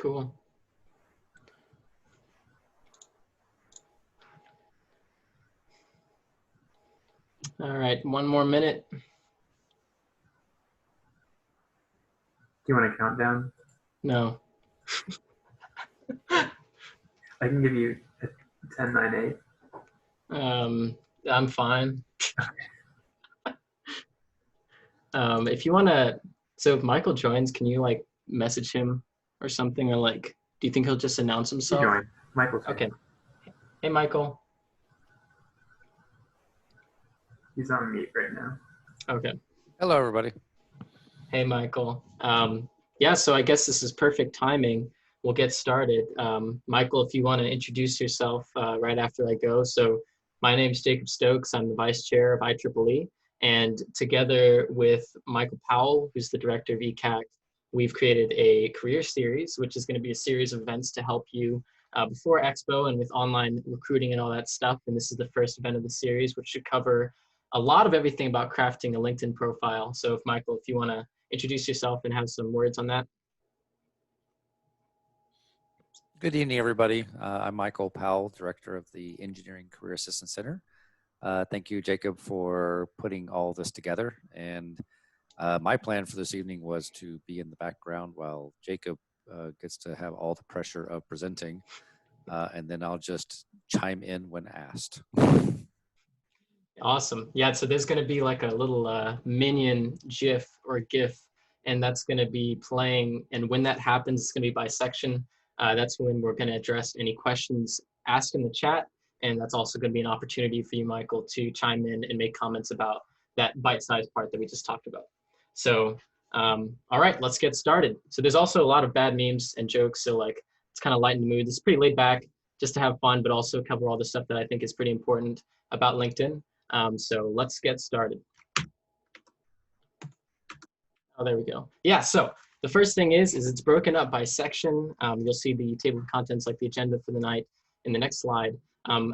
Cool. All right, one more minute. Do you want a countdown? No. I can give you a 10, 9, 8. I'm fine. If you want to, so if Michael joins, can you like message him or something? Or like, do you think he'll just announce He himself? joined. Michael's here. Okay. Hey, Michael. He's on mute right now. Okay. Hello, everybody. Hey, Michael. Yeah, so I guess this is perfect timing. We'll get started. Michael, if you want to introduce yourself right after I go. So my name is Jacob Stokes. I'm the vice chair of IEEE. And together with Michael Powell, who's the director of ECAC, we've created a career series, which is going to be a series of events to help you before Expo and with online recruiting and all that stuff. And this is the first event of the series, which should cover a lot of everything about crafting a LinkedIn profile. So if Michael, if you want to introduce yourself and have some words on that. Good evening, everybody. I'm Michael Powell, Director of the Engineering Career Assistance Center. Thank you, Jacob, for putting all this together. And my plan for this evening was to be in the background while Jacob gets to have all the pressure of presenting. And then I'll just chime in when asked. Awesome. Yeah, so there's going to be like a little minion GIF or GIF, and that's going to be playing. And when that happens, it's going to be by section. That's when we're going to address any questions asked in the chat. And that's also going to be an opportunity for you, Michael, to chime in and make comments about that bite-sized part that we just talked about. So, all right, let's get started. So there's also a lot of bad memes and jokes. So like, it's kind of lighten the mood. It's pretty laid back just to have fun, but also cover all the stuff that I think is pretty important about LinkedIn. So let's get started. Oh, there we go. Yeah, so the first thing is it's broken up by section. You'll see the table of contents, like the agenda for the night in the next slide.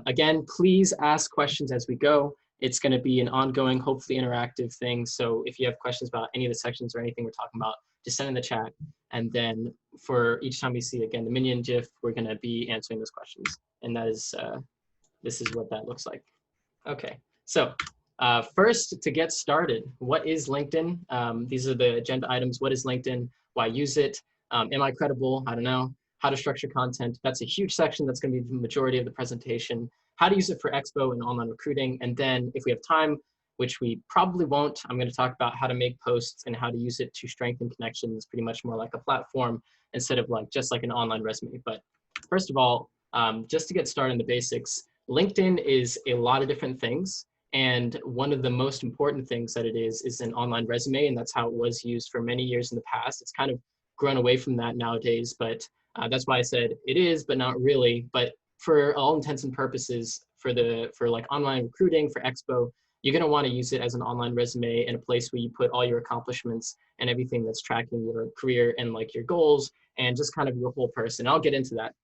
Again, please ask questions as we go. It's going to be an ongoing, hopefully interactive thing. So if you have questions about any of the sections or anything we're talking about, just send in the chat. And then for each time we see, again, the minion GIF, we're going to be answering those questions. And that is, this is what that looks like. Okay. So first, to get started, what is LinkedIn? These are the agenda items. What is LinkedIn? Why use it? Am I credible? I don't know. How to structure content. That's a huge section. That's going to be the majority of the presentation. How to use it for Expo and online recruiting. And then if we have time, which we probably won't, I'm going to talk about how to make posts and how to use it to strengthen connections, pretty much more like a platform instead of like just like an online resume. But first of all, just to get started in the basics, LinkedIn is a lot of different things. And one of the most important things that it is an online resume, and that's how it was used for many years in the past. It's kind of grown away from that nowadays, but that's why I said it is, but not really. But for all intents and purposes, for like online recruiting, for Expo, you're gonna wanna use it as an online resume and a place where you put all your accomplishments and everything that's tracking your career and like your goals and just kind of your whole person. I'll get into that.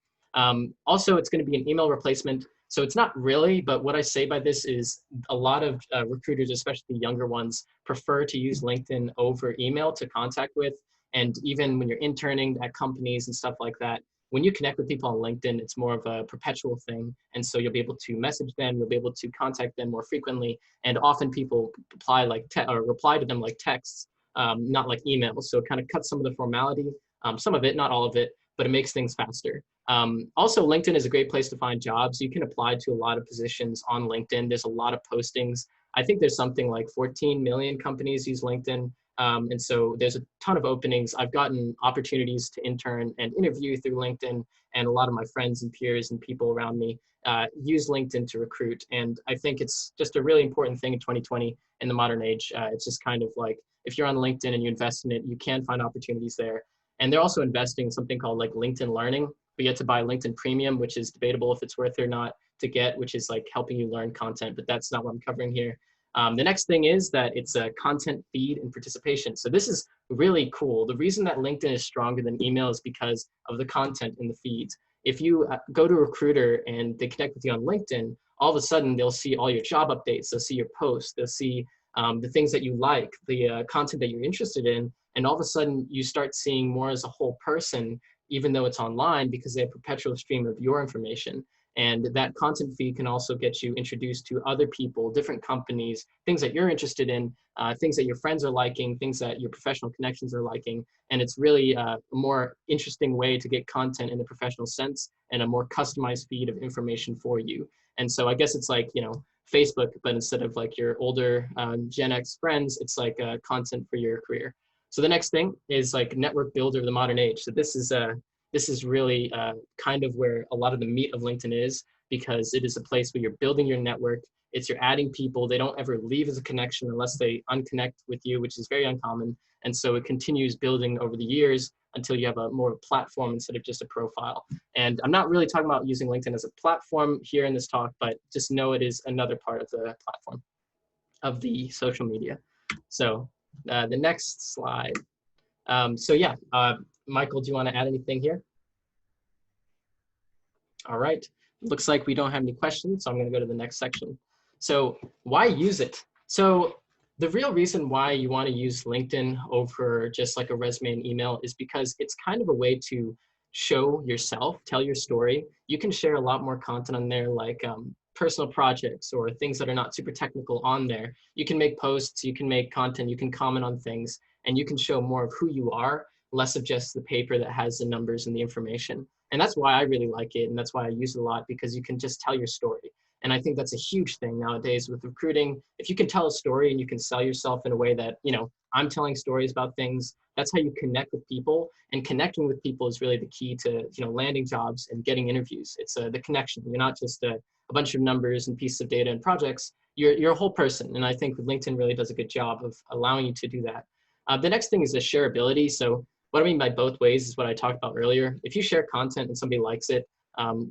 Also, it's gonna be an email replacement. So it's not really, but what I say by this is a lot of recruiters, especially younger ones, prefer to use LinkedIn over email to contact with. And even when you're interning at companies and stuff like that, when you connect with people on LinkedIn, it's more of a perpetual thing. And so you'll be able to message them, you'll be able to contact them more frequently. And often people reply to them like texts, not like emails. So it kind of cuts some of the formality, some of it, not all of it, but it makes things faster. Also, LinkedIn is a great place to find jobs. You can apply to a lot of positions on LinkedIn. There's a lot of postings. I think there's something like 14 million companies use LinkedIn. And so there's a ton of openings. I've gotten opportunities to intern and interview through LinkedIn, and a lot of my friends and peers and people around me use LinkedIn to recruit. And I think it's just a really important thing in 2020 in the modern age. It's just kind of like, if you're on LinkedIn and you invest in it, you can find opportunities there. And they're also investing in something called like LinkedIn Learning. We get to buy LinkedIn Premium, which is debatable if it's worth it or not to get, which is like helping you learn content, but that's not what I'm covering here. The next thing is that it's a content feed and participation. So this is really cool. The reason that LinkedIn is stronger than email is because of the content in the feeds. If you go to a recruiter and they connect with you on LinkedIn, all of a sudden they'll see all your job updates, they'll see your posts, they'll see the things that you like, the content that you're interested in, and all of a sudden you start seeing more as a whole person even though it's online, because they have perpetual stream of your information. And that content feed can also get you introduced to other people, different companies, things that you're interested in, things that your friends are liking, things that your professional connections are liking. And it's really a more interesting way to get content in the professional sense and a more customized feed of information for you. And so I guess it's like, you know, Facebook, but instead of like your older Gen X friends, it's like content for your career. So the next thing is like network builder of the modern age. So this is really kind of where a lot of the meat of LinkedIn is, because it is a place where you're building your network. It's you're adding people. They don't ever leave as a connection unless they unconnect with you, which is very uncommon. And so it continues building over the years until you have a more platform instead of just a profile. And I'm not really talking about using LinkedIn as a platform here in this talk, but just know it is another part of the platform of the social media. So the next slide. So yeah, Michael, do you want to add anything here? All right, looks like we don't have any questions, so I'm going to go to the next section. So why use it? So the real reason why you want to use LinkedIn over just like a resume and email is because it's kind of a way to show yourself, tell your story. You can share a lot more content on there, like personal projects or things that are not super technical on there. You can make posts, you can make content, you can comment on things, and you can show more of who you are, less of just the paper that has the numbers and the information. And that's why I really like it, and that's why I use it a lot, because you can just tell your story. And I think that's a huge thing nowadays with recruiting. If you can tell a story and you can sell yourself in a way that, you know, I'm telling stories about things, that's how you connect with people. And connecting with people is really the key to, you know, landing jobs and getting interviews. It's the connection. You're not just a bunch of numbers and pieces of data and projects. You're a whole person. And I think LinkedIn really does a good job of allowing you to do that. The next thing is the shareability. So what I mean by both ways is what I talked about earlier. If you share content and somebody likes it,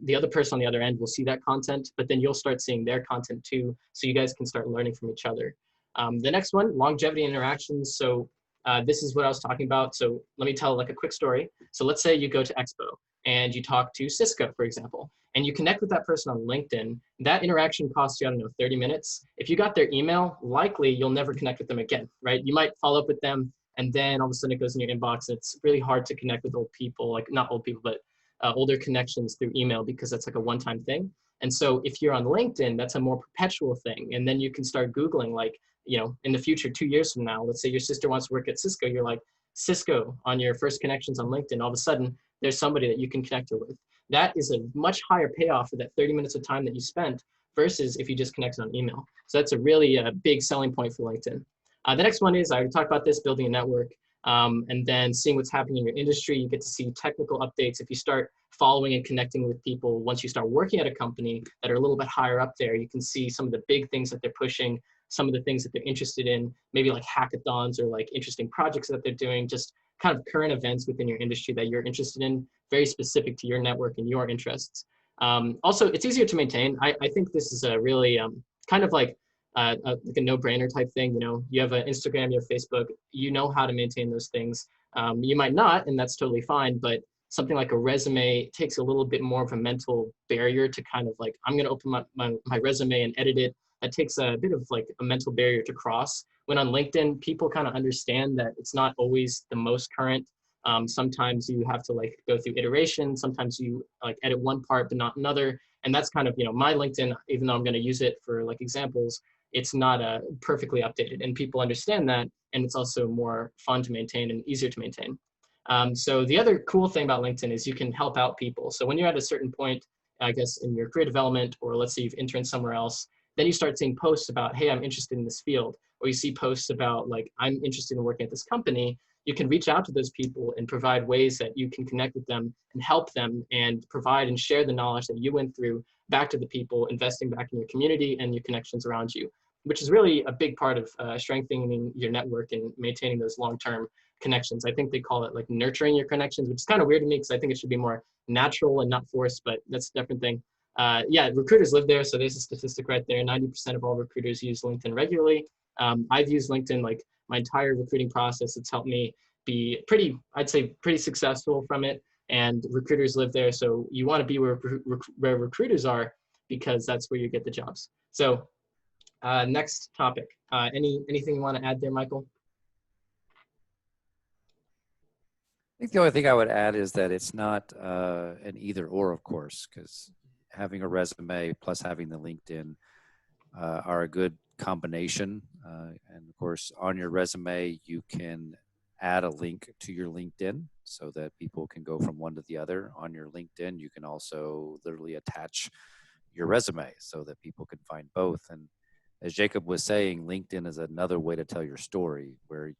the other person on the other end will see that content, but then you'll start seeing their content too, so you guys can start learning from each other. The next one, longevity interactions. So this is what I was talking about. So let me tell like a quick story. So let's say you go to Expo and you talk to Cisco, for example, and you connect with that person on LinkedIn. That interaction costs you, I don't know, 30 minutes. If you got their email, likely you'll never connect with them again, right? You might follow up with them, and then all of a sudden it goes in your inbox. It's really hard to connect with old people, like not old people, but older connections through email, because that's like a one-time thing. And so if you're on LinkedIn, that's a more perpetual thing. And then you can start Googling, like, you know, in the future, 2 years from now, let's say your sister wants to work at Cisco, you're like, Cisco on your first connections on LinkedIn, all of a sudden there's somebody that you can connect her with. That is a much higher payoff for that 30 minutes of time that you spent versus if you just connected on email. So that's a really big selling point for LinkedIn. The next one is, I already talked about this, building a network, and then seeing what's happening in your industry. You get to see technical updates. If you start following and connecting with people, once you start working at a company that are a little bit higher up there, you can see some of the big things that they're pushing, some of the things that they're interested in, maybe like hackathons or like interesting projects that they're doing, just kind of current events within your industry that you're interested in, very specific to your network and your interests. Also, it's easier to maintain. I think this is a really kind of like a no-brainer type thing. You know, you have an Instagram, you have Facebook, you know how to maintain those things. You might not, and that's totally fine, but something like a resume takes a little bit more of a mental barrier to kind of like, I'm going to open my resume and edit it. That takes a bit of like a mental barrier to cross. When on LinkedIn, people kind of understand that it's not always the most current. Sometimes you have to like go through iteration. Sometimes you like edit one part, but not another. And that's kind of, you know, my LinkedIn, even though I'm going to use it for like examples, it's not perfectly updated, and people understand that. And it's also more fun to maintain and easier to maintain. So the other cool thing about LinkedIn is you can help out people. So when you're at a certain point, I guess in your career development, or let's say you've interned somewhere else, then you start seeing posts about, hey, I'm interested in this field. Or you see posts about like, I'm interested in working at this company. You can reach out to those people and provide ways that you can connect with them and help them and provide and share the knowledge that you went through back to the people, investing back in your community and your connections around you, which is really a big part of strengthening your network and maintaining those long-term connections. I think they call it like nurturing your connections, which is kind of weird to me because I think it should be more natural and not forced, but that's a different thing. Yeah, recruiters live there. So there's a statistic right there. 90% of all recruiters use LinkedIn regularly. I've used LinkedIn like my entire recruiting process. It's helped me be pretty, I'd say pretty successful from it. And recruiters live there. So you want to be where recruiters are, because that's where you get the jobs. So next topic. Anything you want to add there, Michael? think the only thing I would add is that it's not an either or, of course, because having a resume plus having the LinkedIn are a good combination. And of course, on your resume, you can add a link to your LinkedIn so that people can go from one to the other. On your LinkedIn, you can also literally attach your resume so that people can find both. And as Jacob was saying, LinkedIn is another way to tell your story where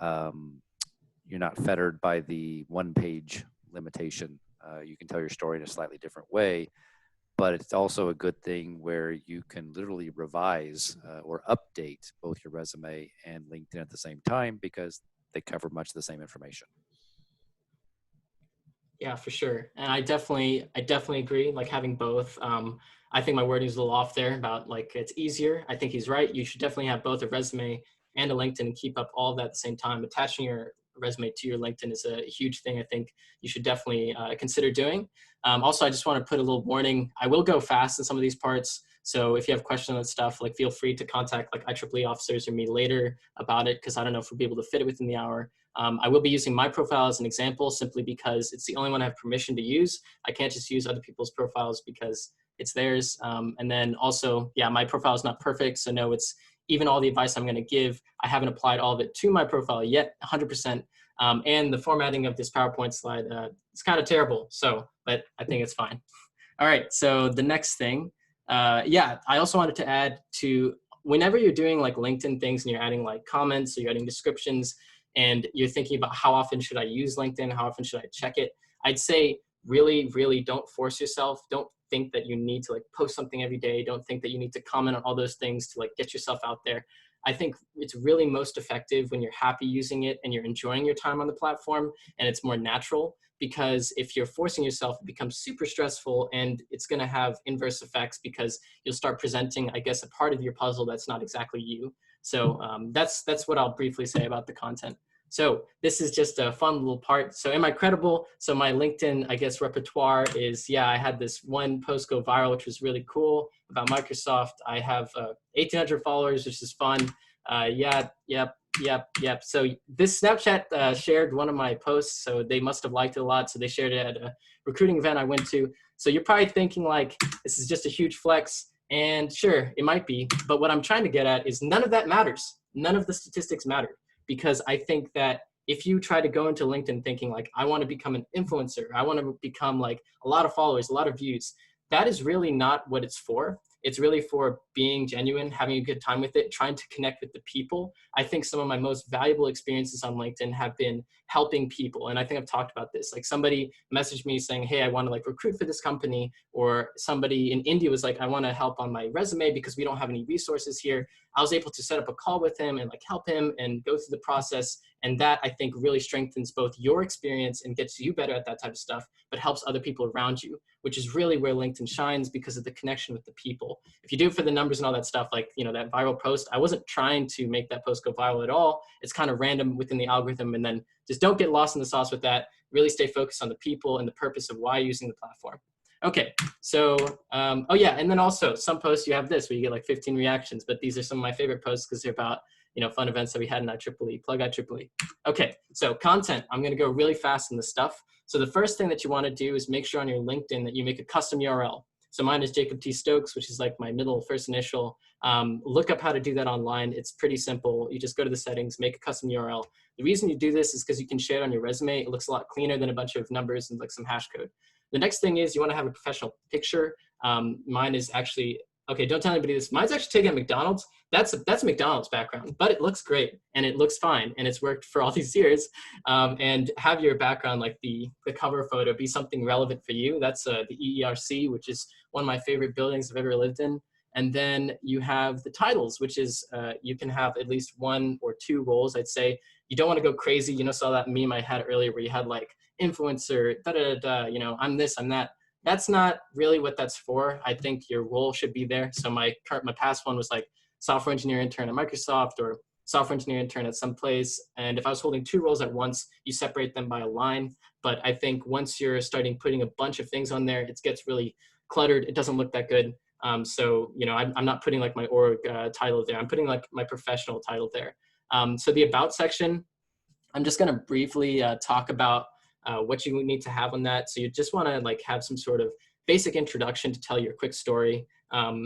um, you're not fettered by the one-page limitation. You can tell your story in a slightly different way, but it's also a good thing where you can literally revise or update both your resume and LinkedIn at the same time because they cover much of the same information. Yeah, for sure. And I definitely agree, like having both. I think my wording is a little off there about like it's easier. I think he's right. You should definitely have both a resume and a LinkedIn and keep up all of that at the same time. Attaching your resume to your LinkedIn is a huge thing. I think you should definitely consider doing. Also, I just want to put a little warning. I will go fast in some of these parts. So if you have questions on stuff, like feel free to contact like IEEE officers or me later about it, because I don't know if we'll be able to fit it within the hour. I will be using my profile as an example simply because it's the only one I have permission to use. I can't just use other people's profiles because it's theirs. And then also, yeah, my profile is not perfect. So no, it's even all the advice I'm going to give, I haven't applied all of it to my profile yet, 100%. And the formatting of this PowerPoint slide, it's kind of terrible. So, but I think it's fine. All right, so the next thing, yeah, I also wanted to add to whenever you're doing like LinkedIn things and you're adding like comments or you're adding descriptions and you're thinking about how often should I use LinkedIn, how often should I check it, I'd say really, really don't force yourself. Don't think that you need to like post something every day. Don't think that you need to comment on all those things to like get yourself out there. I think it's really most effective when you're happy using it and you're enjoying your time on the platform and it's more natural. Because if you're forcing yourself, it becomes super stressful and it's going to have inverse effects because you'll start presenting, I guess, a part of your puzzle that's not exactly you. So that's what I'll briefly say about the content. So this is just a fun little part. So am I credible? So my LinkedIn, I guess, repertoire is, yeah, I had this one post go viral, which was really cool about Microsoft. I have 1,800 followers, which is fun. Yeah, yep. So this Snapchat shared one of my posts, so they must have liked it a lot. So they shared it at a recruiting event I went to. So you're probably thinking like, this is just a huge flex. And sure, it might be. But what I'm trying to get at is none of that matters. None of the statistics matter. Because I think that if you try to go into LinkedIn thinking like, I want to become an influencer, I want to become like a lot of followers, a lot of views, that is really not what it's for. It's really for being genuine, having a good time with it, trying to connect with the people. I think some of my most valuable experiences on LinkedIn have been helping people. And I think I've talked about this. Like somebody messaged me saying, hey, I want to like recruit for this company. Or somebody in India was like, I want to help on my resume because we don't have any resources here. I was able to set up a call with him and like help him and go through the process. And that I think really strengthens both your experience and gets you better at that type of stuff, but helps other people around you, which is really where LinkedIn shines because of the connection with the people. If you do it for the numbers and all that stuff, like, you know, that viral post, I wasn't trying to make that post go viral at all. It's kind of random within the algorithm. And then just don't get lost in the sauce with that. Really stay focused on the people and the purpose of why you're using the platform. Okay, so, oh yeah, and then also some posts you have this where you get like 15 reactions, but these are some of my favorite posts because they're about, you know, fun events that we had in IEEE, plug IEEE. Okay, so content, I'm gonna go really fast in the stuff. So the first thing that you wanna do is make sure on your LinkedIn that you make a custom URL. So mine is Jacob T. Stokes, which is like my middle first initial. Look up how to do that online. It's pretty simple. You just go to the settings, make a custom URL. The reason you do this is because you can share it on your resume. It looks a lot cleaner than a bunch of numbers and like some hash code. The next thing is you want to have a professional picture. Mine is actually, okay, don't tell anybody this. Mine's actually taken at McDonald's. That's a McDonald's background, but it looks great and it looks fine and it's worked for all these years. And have your background, like the cover photo, be something relevant for you. That's the EERC, which is one of my favorite buildings I've ever lived in. And then you have the titles, which is you can have at least 1 or 2 roles. I'd say you don't want to go crazy. You know, saw that meme I had earlier where you had like influencer, you know, I'm this, I'm that. That's not really what that's for. I think your role should be there. So my past one was like software engineer intern at Microsoft or software engineer intern at some place. And if I was holding 2 roles at once, you separate them by a line. But I think once you're starting putting a bunch of things on there, it gets really cluttered. It doesn't look that good. So, you know, I'm not putting like my org title there. I'm putting like my professional title there. So the about section, I'm just going to briefly talk about what you need to have on that. So you just want to like have some sort of basic introduction to tell your quick story.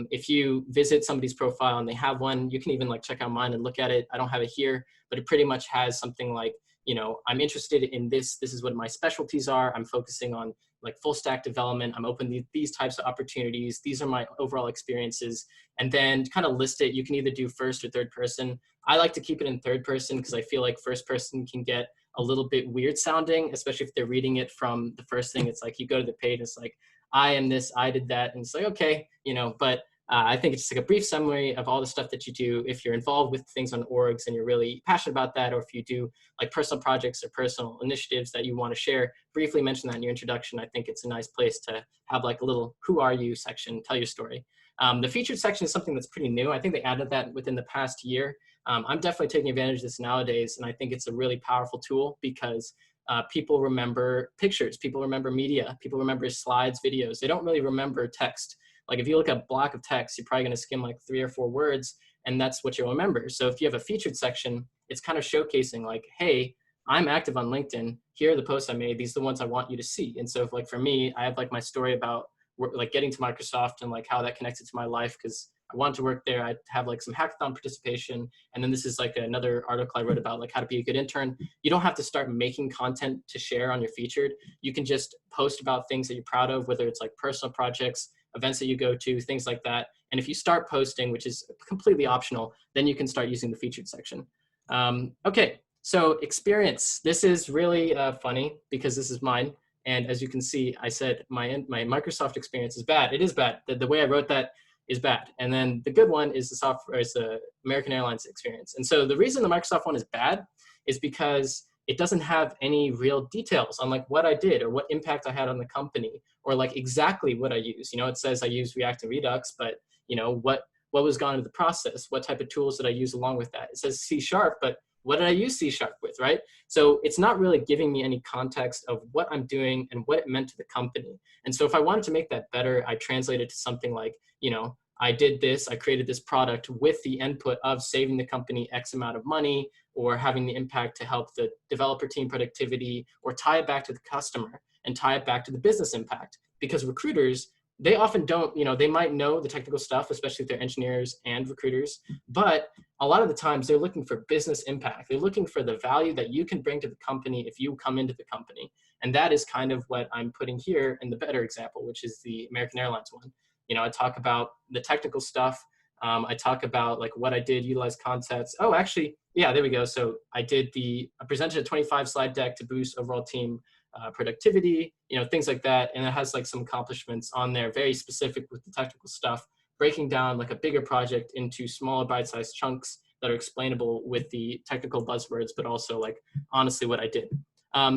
If you visit somebody's profile and they have one, you can even like check out mine and look at it. I don't have it here, but it pretty much has something like, you know, I'm interested in this. This is what my specialties are. I'm focusing on like full stack development. I'm open to these types of opportunities. These are my overall experiences. And then kind of list it. You can either do first or third person. I like to keep it in third person because I feel like first person can get a little bit weird sounding, especially if they're reading it from the first thing. It's like you go to the page, it's like, I am this, I did that. And it's like, okay, you know, but I think it's just like a brief summary of all the stuff that you do. If you're involved with things on orgs and you're really passionate about that, or if you do like personal projects or personal initiatives that you want to share, briefly mention that in your introduction. I think it's a nice place to have like a little who are you section, tell your story. The featured section is something that's pretty new. I think they added that within the past year. I'm definitely taking advantage of this nowadays, and I think it's a really powerful tool because people remember pictures, people remember media, people remember slides, videos. They don't really remember text. Like if you look at a block of text, you're probably going to skim like 3 or 4 words, and that's what you'll remember. So if you have a featured section, it's kind of showcasing like, hey, I'm active on LinkedIn. Here are the posts I made. These are the ones I want you to see. And so if, like for me, I have like my story about like getting to Microsoft and like how that connected to my life because I wanted to work there. I have like some hackathon participation. And then this is like another article I wrote about like how to be a good intern. You don't have to start making content to share on your featured. You can just post about things that you're proud of, whether it's like personal projects, events that you go to, things like that. And if you start posting, which is completely optional, then you can start using the featured section. Okay, so experience. This is really funny because this is mine. And as you can see, I said my Microsoft experience is bad. It is bad. The way I wrote that is bad. And then the good one is the American Airlines experience. And so the reason the Microsoft one is bad is because it doesn't have any real details on like what I did or what impact I had on the company or like exactly what I use. You know, it says I use React and Redux, but you know, what was gone into the process? What type of tools did I use along with that? It says C#, but what did I use C# with, right? So it's not really giving me any context of what I'm doing and what it meant to the company. And so if I wanted to make that better, I translate it to something like, you know, I did this, I created this product with the input of saving the company X amount of money or having the impact to help the developer team productivity or tie it back to the customer and tie it back to the business impact. Because recruiters, they often don't, you know, they might know the technical stuff, especially if they're engineers and recruiters, but a lot of the times they're looking for business impact. They're looking for the value that you can bring to the company if you come into the company. And that is kind of what I'm putting here in the better example, which is the American Airlines one. You know, I talk about the technical stuff. I talk about like what I did, utilize concepts. Oh, actually, yeah, there we go. So I presented a 25 slide deck to boost overall team productivity, you know, things like that. And it has like some accomplishments on there, very specific with the technical stuff, breaking down like a bigger project into smaller bite-sized chunks that are explainable with the technical buzzwords, but also like honestly what I did.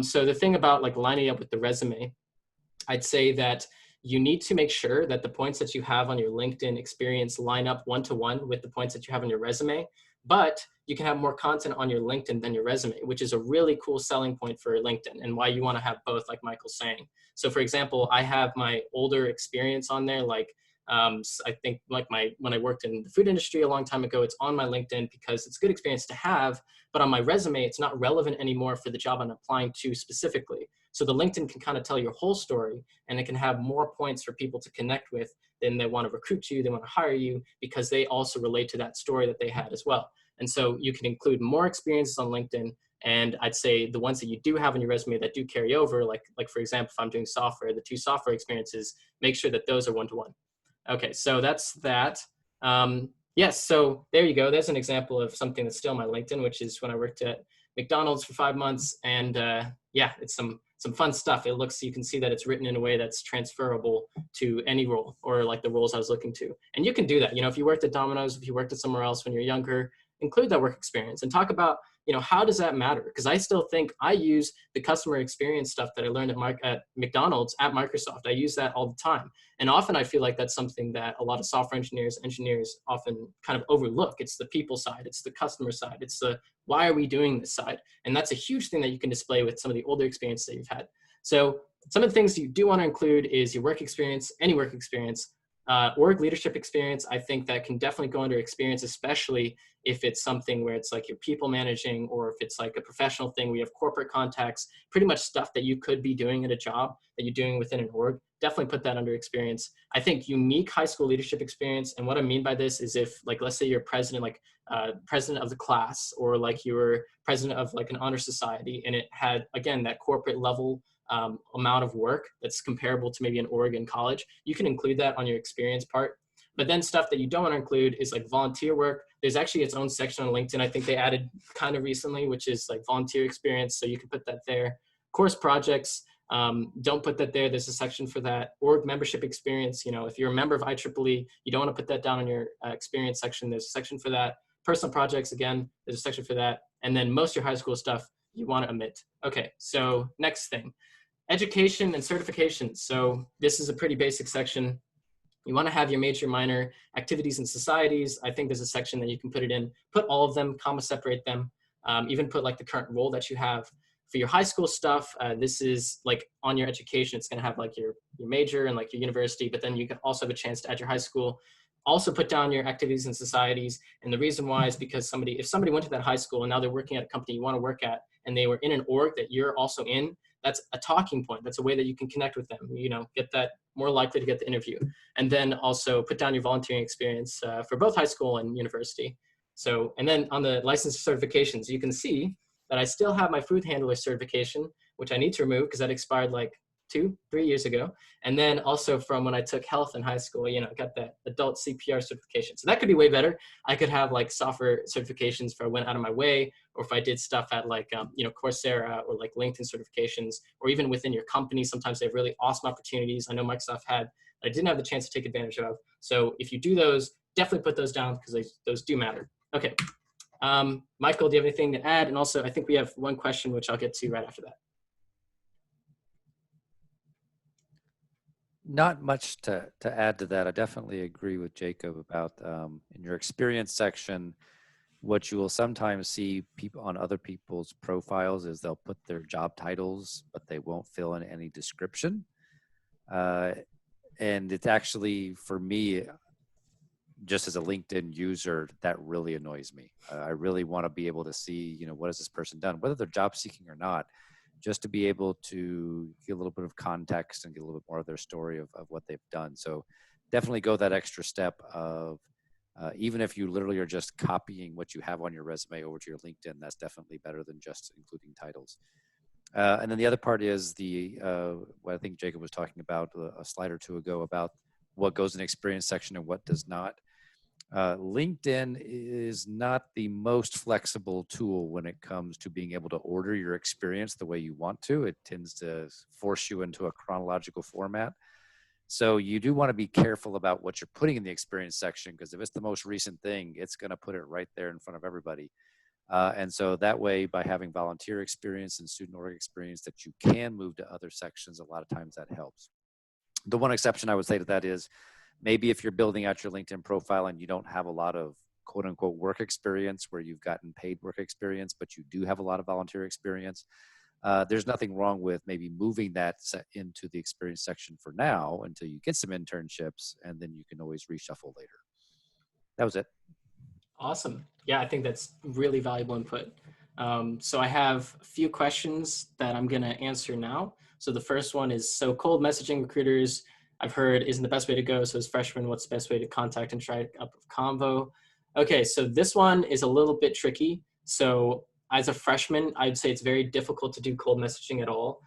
So the thing about like lining up with the resume, I'd say that you need to make sure that the points that you have on your LinkedIn experience line up one-to-one with the points that you have on your resume, but you can have more content on your LinkedIn than your resume, which is a really cool selling point for LinkedIn and why you want to have both, like Michael's saying. So for example, I have my older experience on there, like I think like when I worked in the food industry a long time ago, it's on my LinkedIn because it's a good experience to have, but on my resume, it's not relevant anymore for the job I'm applying to specifically. So the LinkedIn can kind of tell your whole story and it can have more points for people to connect with. Then they want to recruit you, they want to hire you because they also relate to that story that they had as well. And so you can include more experiences on LinkedIn. And I'd say the ones that you do have on your resume that do carry over, like for example, if I'm doing software, the 2 software experiences, make sure that those are one-to-one. Okay, so that's that. Yes, so there you go. There's an example of something that's still on my LinkedIn, which is when I worked at McDonald's for 5 months. And yeah, it's some fun stuff. It looks, you can see that it's written in a way that's transferable to any role or like the roles I was looking to. And you can do that. You know, if you worked at Domino's, if you worked at somewhere else when you're younger, include that work experience and talk about, you know, how does that matter? Because I still think I use the customer experience stuff that I learned at McDonald's at Microsoft. I use that all the time. And often I feel like that's something that a lot of software engineers often kind of overlook. It's the people side, it's the customer side, it's the why are we doing this side? And that's a huge thing that you can display with some of the older experience that you've had. So some of the things you do want to include is your work experience, any work experience. Org leadership experience, I think that can definitely go under experience, especially if it's something where it's like you're people managing, or if it's like a professional thing, we have corporate contacts, pretty much stuff that you could be doing at a job that you're doing within an org. Definitely put that under experience. I think unique high school leadership experience, and what I mean by this is if, like, let's say you're president, like president of the class, or like you were president of like an honor society, and it had, again, that corporate level amount of work that's comparable to maybe an org in college, you can include that on your experience part. But then stuff that you don't want to include is like volunteer work. There's actually its own section on LinkedIn, I think they added kind of recently, which is like volunteer experience. So you can put that there. Course projects, don't put that there. There's a section for that. Org membership experience, you know, if you're a member of IEEE, you don't want to put that down in your experience section. There's a section for that. Personal projects, again, there's a section for that. And then most of your high school stuff you want to omit. Okay, so next thing. Education and certifications. So this is a pretty basic section. You want to have your major, minor activities and societies. I think there's a section that you can put it in. Put all of them, comma separate them. Even put like the current role that you have. For your high school stuff, this is like on your education. It's going to have like your major and like your university, but then you can also have a chance to add your high school. Also put down your activities and societies. And the reason why is because if somebody went to that high school and now they're working at a company you want to work at, and they were in an org that you're also in, that's a talking point. That's a way that you can connect with them, you know, get that more likely to get the interview. And then also put down your volunteering experience for both high school and university. So, and then on the license certifications, you can see that I still have my food handler certification, which I need to remove because that expired like 2-3 years ago. And then also from when I took health in high school, you know, got that adult CPR certification. So that could be way better. I could have like software certifications if I went out of my way, or if I did stuff at like, you know, Coursera or like LinkedIn certifications, or even within your company. Sometimes they have really awesome opportunities. I know Microsoft had, I didn't have the chance to take advantage of. So if you do those, definitely put those down because those do matter. Okay. Michael, do you have anything to add? And also, I think we have one question, which I'll get to right after that. Not much to add to that. I definitely agree with Jacob about in your experience section, what you will sometimes see people on other people's profiles is they'll put their job titles, but they won't fill in any description. And it's actually, for me, just as a LinkedIn user, that really annoys me. I really want to be able to see, you know, what has this person done, whether they're job seeking or not, just to be able to get a little bit of context and get a little bit more of their story of what they've done. So definitely go that extra step of, even if you literally are just copying what you have on your resume over to your LinkedIn, that's definitely better than just including titles. And then the other part is what I think Jacob was talking about a slide or two ago about what goes in the experience section and what does not. LinkedIn is not the most flexible tool when it comes to being able to order your experience the way you want to. It tends to force you into a chronological format. So you do want to be careful about what you're putting in the experience section, because if it's the most recent thing, it's going to put it right there in front of everybody. And so that way, by having volunteer experience and student org experience that you can move to other sections, a lot of times that helps. The one exception I would say to that is, maybe if you're building out your LinkedIn profile and you don't have a lot of quote unquote work experience where you've gotten paid work experience, but you do have a lot of volunteer experience, there's nothing wrong with maybe moving that into the experience section for now until you get some internships, and then you can always reshuffle later. That was it. Awesome. Yeah, I think that's really valuable input. So I have a few questions that I'm going to answer now. So the first one is, so cold messaging recruiters, I've heard, isn't the best way to go. So as freshmen, what's the best way to contact and try up a convo? Okay, so this one is a little bit tricky. So as a freshman, I'd say it's very difficult to do cold messaging at all.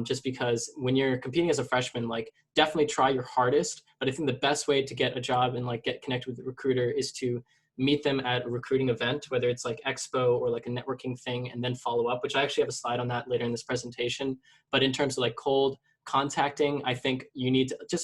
Just because when you're competing as a freshman, like definitely try your hardest. But I think the best way to get a job and like get connected with the recruiter is to meet them at a recruiting event, whether it's like expo or like a networking thing, and then follow up, which I actually have a slide on that later in this presentation. But in terms of like cold contacting, I think you need to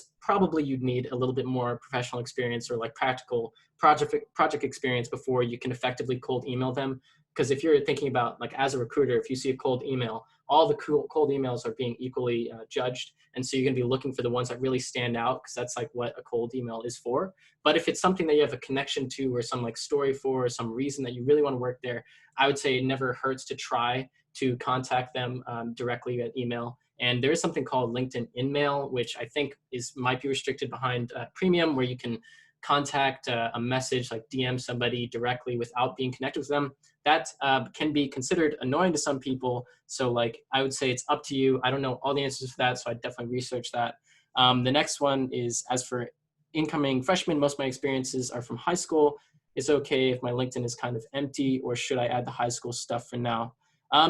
you'd need a little bit more professional experience or like practical project experience before you can effectively cold email them. Because if you're thinking about like as a recruiter, if you see a cold email, all the cold emails are being equally judged. And so you're gonna be looking for the ones that really stand out, because that's like what a cold email is for. But if it's something that you have a connection to or some like story for, or some reason that you really wanna work there, I would say it never hurts to try. to contact them directly at email. And there is something called LinkedIn InMail, which I think might be restricted behind Premium, where you can contact a message, like DM somebody directly without being connected with them. That can be considered annoying to some people. So like, I would say it's up to you. I don't know all the answers for that, so I definitely research that. The next one is, as for incoming freshmen, most of my experiences are from high school. It's okay if my LinkedIn is kind of empty, or should I add the high school stuff for now?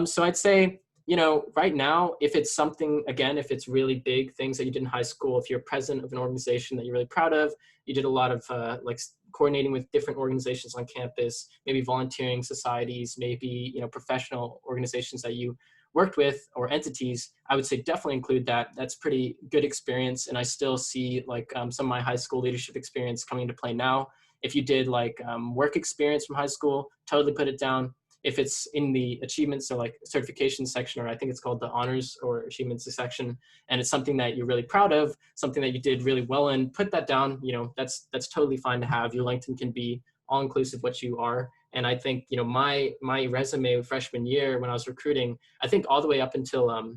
So I'd say, you know, right now, if it's something, again, if it's really big things that you did in high school, if you're president of an organization that you're really proud of, you did a lot of like coordinating with different organizations on campus, maybe volunteering societies, maybe, you know, professional organizations that you worked with or entities, I would say definitely include that. That's pretty good experience. And I still see like some of my high school leadership experience coming into play now. If you did like work experience from high school, totally put it down. If it's in the achievements or like certification section, or I think it's called the honors or achievements section, and it's something that you're really proud of, something that you did really well in, put that down. You know, that's totally fine to have. Your LinkedIn can be all inclusive what you are. And I think, you know, my resume freshman year when I was recruiting, I think all the way up until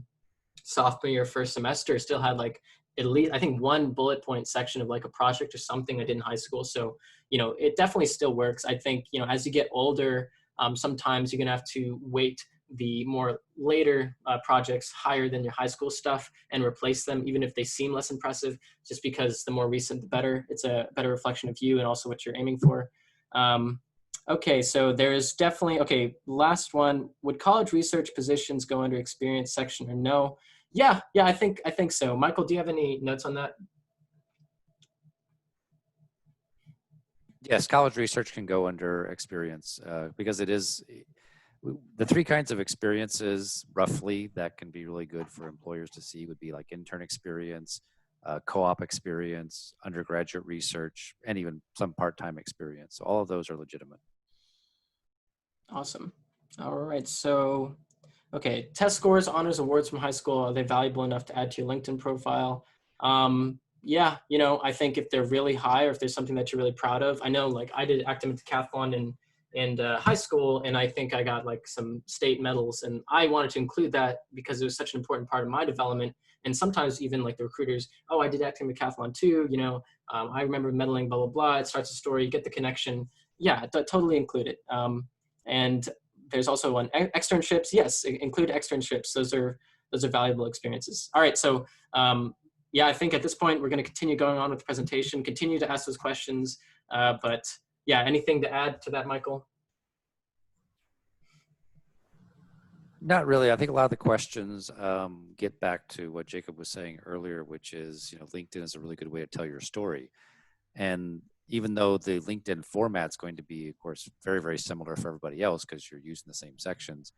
sophomore year, first semester, still had like at least, I think, one bullet point section of like a project or something I did in high school. So, you know, it definitely still works. I think, you know, as you get older, sometimes you're gonna have to weight the more later projects higher than your high school stuff and replace them, even if they seem less impressive, just because the more recent, the better. It's a better reflection of you and also what you're aiming for. Okay, so there's definitely, okay, last one. Would college research positions go under experience section or no? Yeah, I think so. Michael, do you have any notes on that? Yes, college research can go under experience because it is the three kinds of experiences roughly that can be really good for employers to see would be like intern experience, co-op experience, undergraduate research, and even some part-time experience. So all of those are legitimate. Awesome. All right, so, okay, test scores, honors, awards from high school, are they valuable enough to add to your LinkedIn profile? Yeah, you know, I think if they're really high or if there's something that you're really proud of, I know like I did academic decathlon in high school, and I think I got like some state medals, and I wanted to include that because it was such an important part of my development. And sometimes even like the recruiters, oh, I did academic decathlon too, you know, I remember medaling, blah, blah, blah. It starts a story, you get the connection. Yeah, totally include it. And there's also on externships. Yes, include externships. Those are valuable experiences. All right, so yeah, I think at this point we're going to continue going on with the presentation, continue to ask those questions. But yeah, anything to add to that, Michael? Not really. I think a lot of the questions get back to what Jacob was saying earlier, which is, you know, LinkedIn is a really good way to tell your story. And even though the LinkedIn format's going to be, of course, very, very similar for everybody else because you're using the same sections,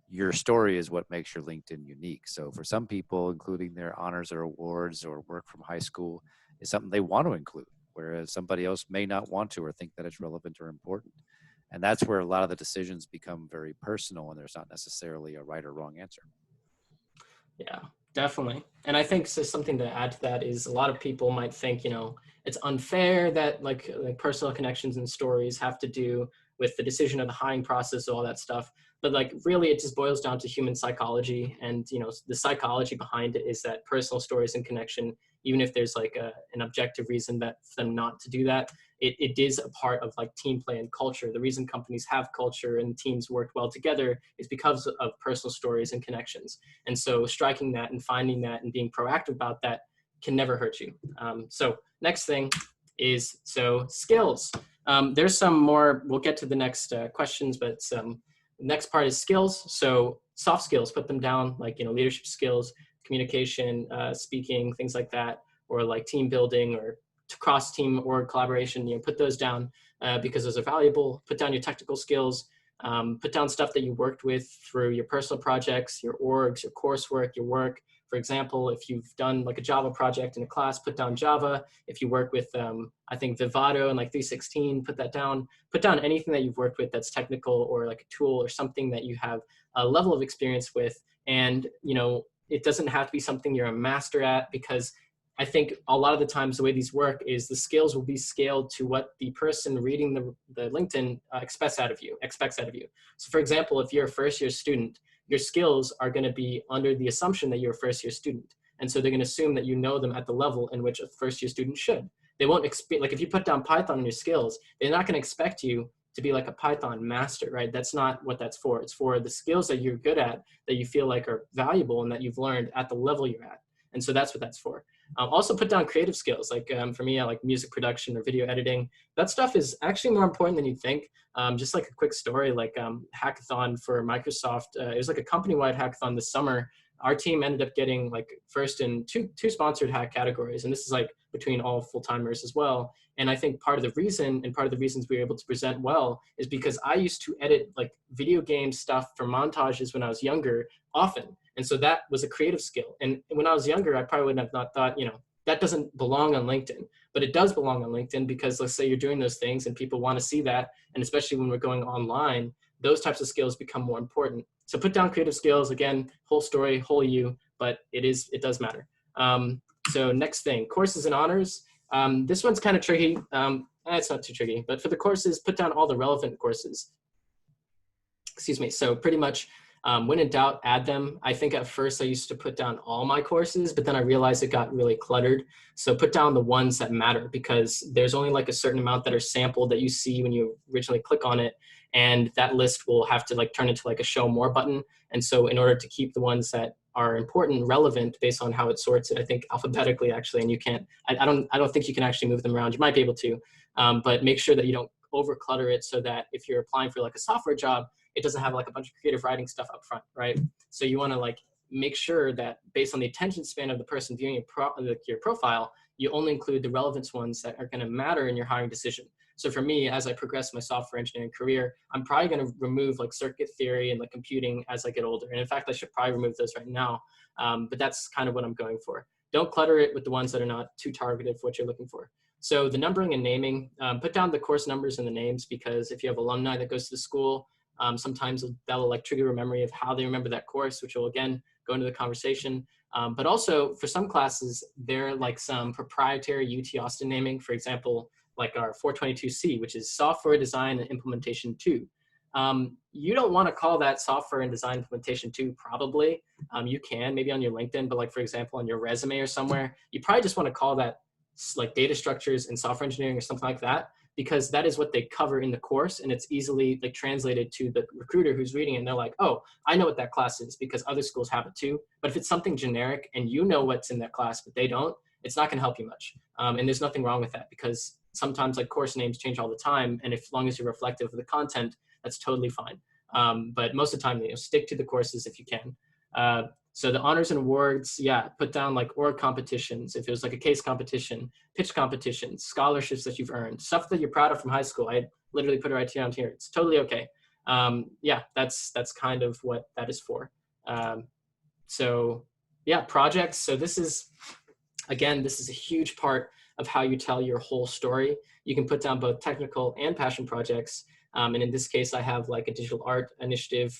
your story is what makes your LinkedIn unique. So for some people, including their honors or awards or work from high school is something they want to include, whereas somebody else may not want to or think that it's relevant or important. And that's where a lot of the decisions become very personal and there's not necessarily a right or wrong answer. Yeah, definitely. And I think so something to add to that is a lot of people might think, you know, it's unfair that like personal connections and stories have to do with the decision of the hiring process, all that stuff. But like really it just boils down to human psychology, and you know, the psychology behind it is that personal stories and connection, even if there's like an objective reason that for them not to do that, it is a part of like team play and culture. The reason companies have culture and teams work well together is because of personal stories and connections. And so striking that and finding that and being proactive about that can never hurt you. So next thing is, so skills. There's some more, we'll get to the next questions, but the next part is skills. So soft skills, put them down, like, you know, leadership skills, communication, speaking, things like that, or like team building or cross team or collaboration, you know, put those down because those are valuable. Put down your technical skills, put down stuff that you worked with through your personal projects, your orgs, your coursework, your work. For example, if you've done like a Java project in a class, put down Java. If you work with, I think Vivado and like 316, put that down. Put down anything that you've worked with that's technical or like a tool or something that you have a level of experience with. And, you know, it doesn't have to be something you're a master at, because I think a lot of the times the way these work is the skills will be scaled to what the person reading the LinkedIn expects out of you. So for example, if you're a first year student, your skills are going to be under the assumption that you're a first year student. And so they're going to assume that you know them at the level in which a first year student should. They won't expect, like if you put down Python in your skills, they're not going to expect you to be like a Python master, right? That's not what that's for. It's for the skills that you're good at, that you feel like are valuable and that you've learned at the level you're at. And so that's what that's for. Also put down creative skills. Like for me, I like music production or video editing. That stuff is actually more important than you think. Just like a quick story, like hackathon for Microsoft. It was like a company-wide hackathon this summer. Our team ended up getting like first in two sponsored hack categories. And this is like between all full-timers as well. And I think part of the reason and part of the reasons we were able to present well is because I used to edit like video game stuff for montages when I was younger often. And so that was a creative skill. And when I was younger, I probably wouldn't have not thought, you know, that doesn't belong on LinkedIn, but it does belong on LinkedIn because let's say you're doing those things and people want to see that. And especially when we're going online, those types of skills become more important. So put down creative skills, again, whole story, whole you, but it does matter. So next thing, courses and honors. This one's kind of tricky. It's not too tricky, but for the courses, put down all the relevant courses. Excuse me. So pretty much when in doubt, add them. I think at first I used to put down all my courses, but then I realized it got really cluttered. So put down the ones that matter because there's only like a certain amount that are sampled that you see when you originally click on it. And that list will have to like turn into like a show more button. And so in order to keep the ones that are important, relevant based on how it sorts it, I think alphabetically actually, and you can't, I don't think you can actually move them around. You might be able to, but make sure that you don't over clutter it so that if you're applying for like a software job, it doesn't have like a bunch of creative writing stuff up front, right? So you want to like make sure that based on the attention span of the person viewing your profile, you only include the relevant ones that are going to matter in your hiring decision. So for me, as I progress my software engineering career, I'm probably going to remove like circuit theory and like computing as I get older. And in fact, I should probably remove those right now. But that's kind of what I'm going for. Don't clutter it with the ones that are not too targeted for what you're looking for. So the numbering and naming, put down the course numbers and the names, because if you have alumni that goes to the school, sometimes that'll like trigger a memory of how they remember that course, which will again go into the conversation. But also for some classes, there are like some proprietary UT Austin naming, for example, like our 422C, which is Software Design and Implementation 2. You don't want to call that Software and Design Implementation 2, probably. You can, maybe on your LinkedIn, but like, for example, on your resume or somewhere, you probably just want to call that like data structures and software engineering or something like that, because that is what they cover in the course, and it's easily like translated to the recruiter who's reading it, and they're like, oh, I know what that class is because other schools have it too. But if it's something generic and you know what's in that class, but they don't, it's not going to help you much. And there's nothing wrong with that, because sometimes like course names change all the time, and as long as you're reflective of the content, that's totally fine. But most of the time, you know, stick to the courses if you can. So the honors and awards, yeah, put down like org competitions. If it was like a case competition, pitch competitions, scholarships that you've earned, stuff that you're proud of from high school. I literally put it right down here. It's totally okay. Yeah, that's kind of what that is for. So yeah, projects. So this is, again, this is a huge part of how you tell your whole story. You can put down both technical and passion projects. And in this case, I have like a digital art initiative,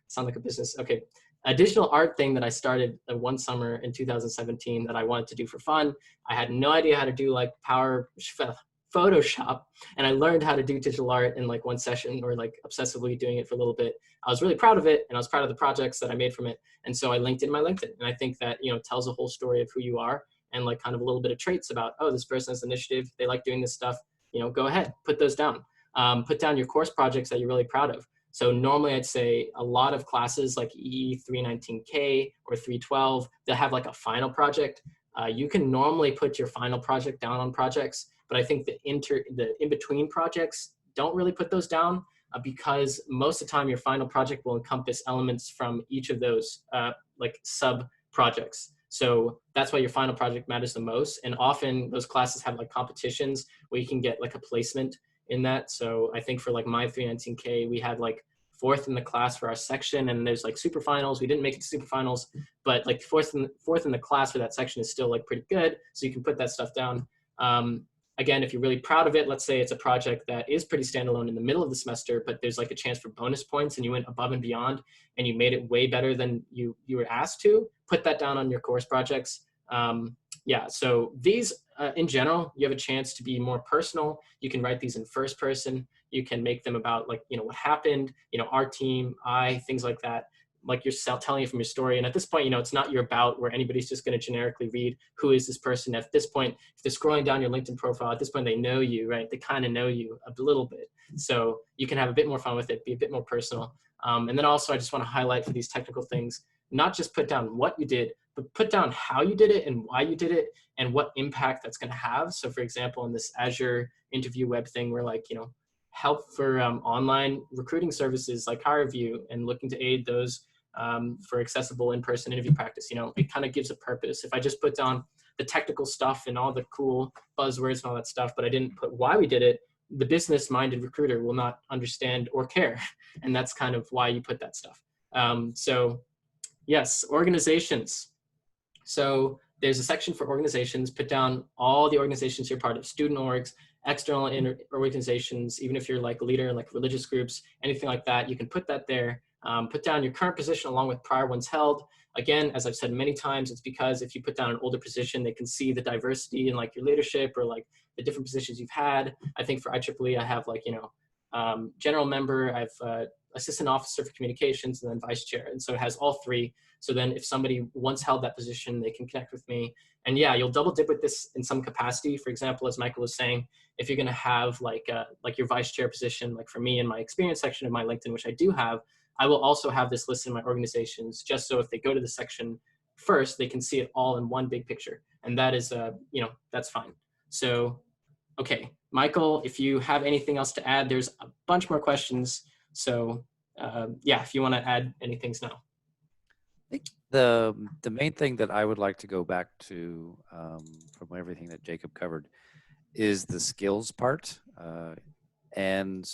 sound like a business. Okay. A digital art thing that I started one summer in 2017 that I wanted to do for fun. I had no idea how to do like Photoshop, and I learned how to do digital art in like one session, or like obsessively doing it for a little bit. I was really proud of it, and I was proud of the projects that I made from it. And so I linked in my LinkedIn, and I think that, you know, tells a whole story of who you are, and like kind of a little bit of traits about, oh, this person has initiative, they like doing this stuff, you know, go ahead, put those down. Put down your course projects that you're really proud of. So normally I'd say a lot of classes like EE 319K or 312, they'll have like a final project. You can normally put your final project down on projects, but I think the in-between projects, don't really put those down because most of the time your final project will encompass elements from each of those like sub projects. So that's why your final project matters the most. And often those classes have like competitions where you can get like a placement in that. So I think for like my 319K, we had like 4th in the class for our section, and there's like super finals. We didn't make it to super finals, but like fourth in the class for that section is still like pretty good. So you can put that stuff down. Again, if you're really proud of it, let's say it's a project that is pretty standalone in the middle of the semester, but there's like a chance for bonus points and you went above and beyond and you made it way better than you were asked to, put that down on your course projects. Yeah, so these in general, you have a chance to be more personal. You can write these in first person. You can make them about like, you know, what happened, you know, our team, things like that. like you're telling you from your story. And at this point, it's not your about where anybody's just going to generically read, who is this person? At this point, if they're scrolling down your LinkedIn profile, at this point, they know you, right? They kind of know you a little bit. So you can have a bit more fun with it, be a bit more personal. And then also, I just want to highlight for these technical things, not just put down what you did, but put down how you did it and why you did it and what impact that's going to have. So for example, in this Azure interview web thing, we're like, help for online recruiting services like HireVue and looking to aid those for accessible in-person interview practice. It kind of gives a purpose. If I just put down the technical stuff and all the cool buzzwords and all that stuff, but I didn't put why we did it, the business-minded recruiter will not understand or care. And that's kind of why you put that stuff. So yes, organizations. So there's a section for organizations. Put down all the organizations you're part of, student orgs, external organizations, even if you're like a leader, like religious groups, anything like that, you can put that there. Put down your current position along with prior ones held. Again, as I've said many times, it's because if you put down an older position, they can see the diversity in like your leadership or like the different positions you've had. I think for IEEE, I have like, general member, I have assistant officer for communications, and then vice chair. And so it has all three. So then if somebody once held that position, they can connect with me. And yeah, you'll double dip with this in some capacity. For example, as Michael was saying, if you're gonna have like your vice chair position, like for me in my experience section of my LinkedIn, which I do have, I will also have this listed in my organizations, just so if they go to the section first, they can see it all in one big picture. And that is, that's fine. So, okay, Michael, if you have anything else to add, there's a bunch more questions. So yeah, if you want to add anything now. I think the main thing that I would like to go back to from everything that Jacob covered is the skills part. And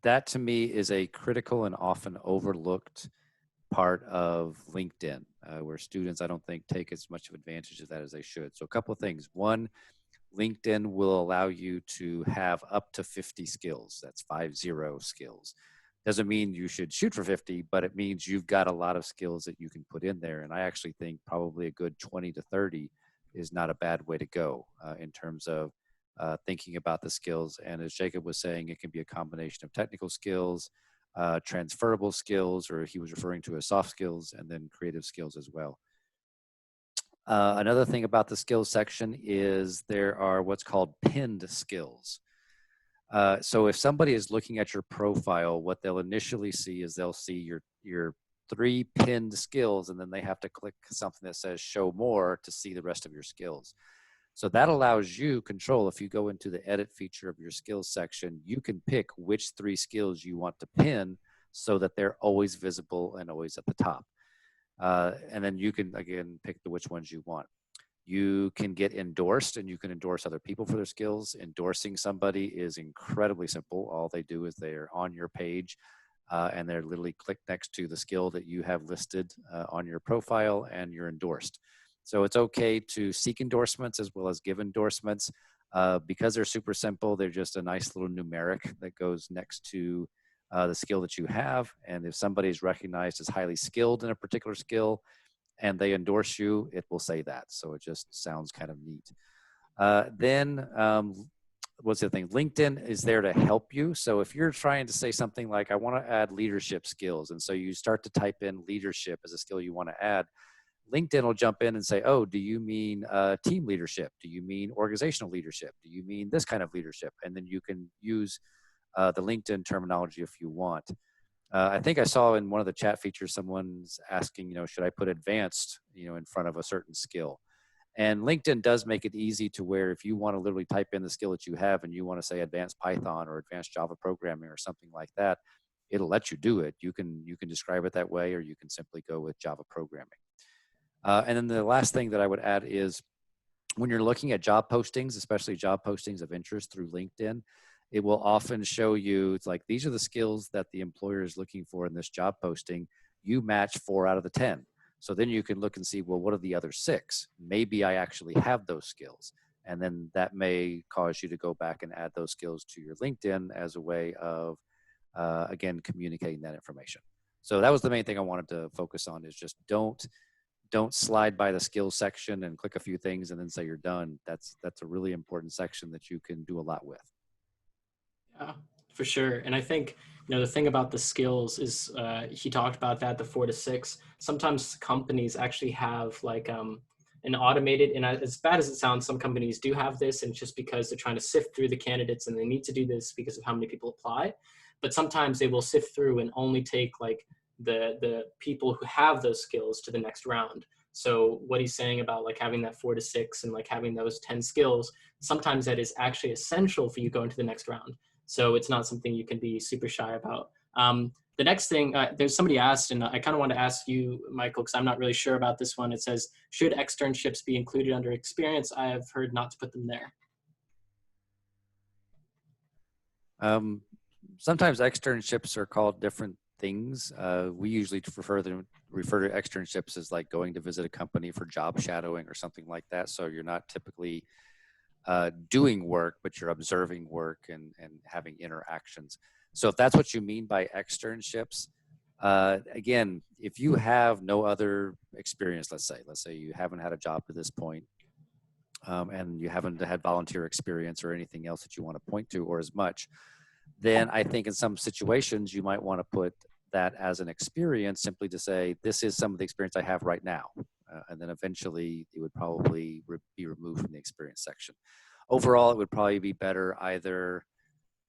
that to me is a critical and often overlooked part of LinkedIn, where students, I don't think, take as much of advantage of that as they should. So a couple of things. One, LinkedIn will allow you to have up to 50 skills. That's 50 skills. Doesn't mean you should shoot for 50, but it means you've got a lot of skills that you can put in there. And I actually think probably a good 20 to 30 is not a bad way to go in terms of thinking about the skills. And as Jacob was saying, it can be a combination of technical skills, transferable skills, or he was referring to as soft skills, and then creative skills as well. Another thing about the skills section is there are what's called pinned skills. So if somebody is looking at your profile, what they'll initially see is they'll see your 3 pinned skills, and then they have to click something that says show more to see the rest of your skills. So that allows you control. If you go into the edit feature of your skills section, you can pick which 3 skills you want to pin so that they're always visible and always at the top. And then you can, again, pick which ones you want. You can get endorsed, and you can endorse other people for their skills. Endorsing somebody is incredibly simple. All they do is they're on your page, and they're literally clicked next to the skill that you have listed on your profile, and you're endorsed. So it's okay to seek endorsements as well as give endorsements. Because they're super simple, they're just a nice little numeric that goes next to the skill that you have. And if somebody is recognized as highly skilled in a particular skill and they endorse you, it will say that. So it just sounds kind of neat. Then what's the thing? LinkedIn is there to help you. So if you're trying to say something like, I want to add leadership skills, and so you start to type in leadership as a skill you want to add, LinkedIn will jump in and say, oh, do you mean team leadership? Do you mean organizational leadership? Do you mean this kind of leadership? And then you can use the LinkedIn terminology if you want. I think I saw in one of the chat features, someone's asking, should I put advanced, in front of a certain skill? And LinkedIn does make it easy to where if you want to literally type in the skill that you have and you want to say advanced Python or advanced Java programming or something like that, it'll let you do it. You can describe it that way, or you can simply go with Java programming. And then the last thing that I would add is when you're looking at job postings, especially job postings of interest through LinkedIn, it will often show you, it's like, these are the skills that the employer is looking for in this job posting. You match 4 out of the 10. So then you can look and see, well, what are the other 6? Maybe I actually have those skills. And then that may cause you to go back and add those skills to your LinkedIn as a way of, again, communicating that information. So that was the main thing I wanted to focus on, is just don't slide by the skills section and click a few things and then say you're done. That's a really important section that you can do a lot with. Yeah, for sure. And I think the thing about the skills is he talked about that, the 4 to 6. Sometimes companies actually have like an automated, and as bad as it sounds, some companies do have this, and it's just because they're trying to sift through the candidates and they need to do this because of how many people apply. But sometimes they will sift through and only take like the people who have those skills to the next round. So what he's saying about like having that 4 to 6 and like having those 10 skills, sometimes that is actually essential for you going to the next round. So it's not something you can be super shy about. The next thing, there's somebody asked, and I kind of want to ask you, Michael, because I'm not really sure about this one. It says, should externships be included under experience? I have heard not to put them there. Sometimes externships are called different things. We usually refer to externships as like going to visit a company for job shadowing or something like that. So you're not typically doing work, but you're observing work and having interactions. So if that's what you mean by externships, again, if you have no other experience, let's say you haven't had a job to this point, and you haven't had volunteer experience or anything else that you want to point to or as much, then I think in some situations you might want to put that as an experience, simply to say, this is some of the experience I have right now. And then eventually it would probably be removed from the experience section. Overall, it would probably be better either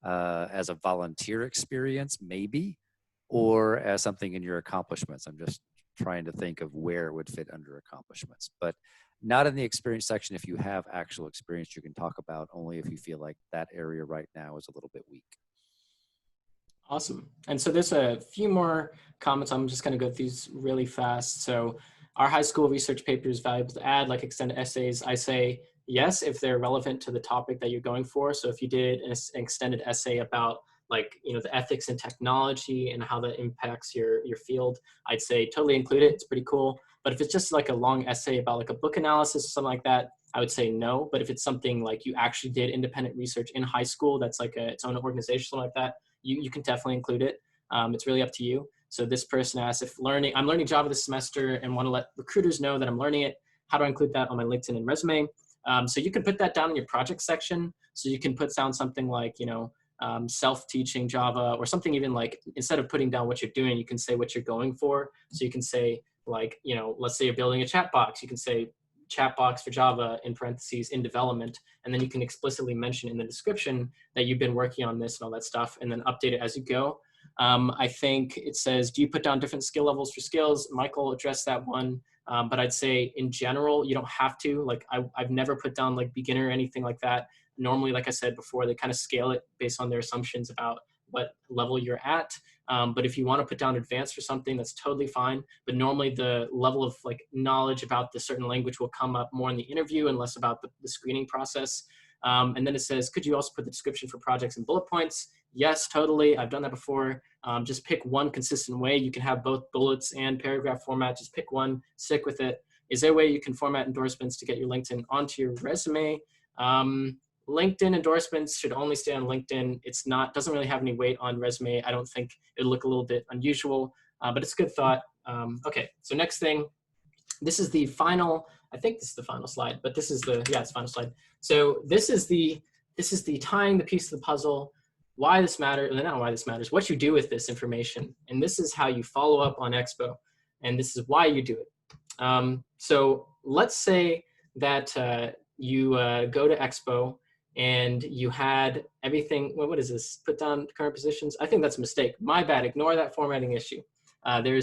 as a volunteer experience, maybe, or as something in your accomplishments. I'm just trying to think of where it would fit under accomplishments, but not in the experience section. If you have actual experience, you can talk about only if you feel like that area right now is a little bit weak. Awesome. And so there's a few more comments. I'm just going to go through these really fast. So our high school research papers valuable to add, like extended essays? I say yes, if they're relevant to the topic that you're going for. So if you did an extended essay about like, the ethics in technology and how that impacts your field, I'd say totally include it. It's pretty cool. But if it's just like a long essay about like a book analysis or something like that, I would say no. But if it's something like you actually did independent research in high school, that's like its own organization, something like that, you can definitely include it. It's really up to you. So this person asks, if I'm learning Java this semester and want to let recruiters know that I'm learning it, how do I include that on my LinkedIn and resume? So you can put that down in your project section. So you can put down something like, self-teaching Java, or something even like, instead of putting down what you're doing, you can say what you're going for. So you can say like, let's say you're building a chat box. You can say chat box for Java in parentheses in development. And then you can explicitly mention in the description that you've been working on this and all that stuff, and then update it as you go. I think it says, do you put down different skill levels for skills? Michael addressed that one. But I'd say in general, you don't have to. Like I've never put down like beginner or anything like that. Normally, like I said before, they kind of scale it based on their assumptions about what level you're at. But if you want to put down advanced for something, that's totally fine. But normally the level of like knowledge about the certain language will come up more in the interview and less about the screening process. And then it says, could you also put the description for projects and bullet points? Yes, totally. I've done that before. Just pick one consistent way. You can have both bullets and paragraph format. Just pick one, stick with it. Is there a way you can format endorsements to get your LinkedIn onto your resume? LinkedIn endorsements should only stay on LinkedIn. Doesn't really have any weight on resume. I don't think it'd look a little bit unusual, but it's a good thought. Okay, so next thing, this is the final, I think this is the final slide, but this is it's the final slide. So this is the tying the piece of the puzzle, why this matters, and not why this matters, what you do with this information. And this is how you follow up on Expo. And this is why you do it. So let's say that you go to Expo and you had everything, what is this? Put down current positions. I think that's a mistake. My bad, ignore that formatting issue. There are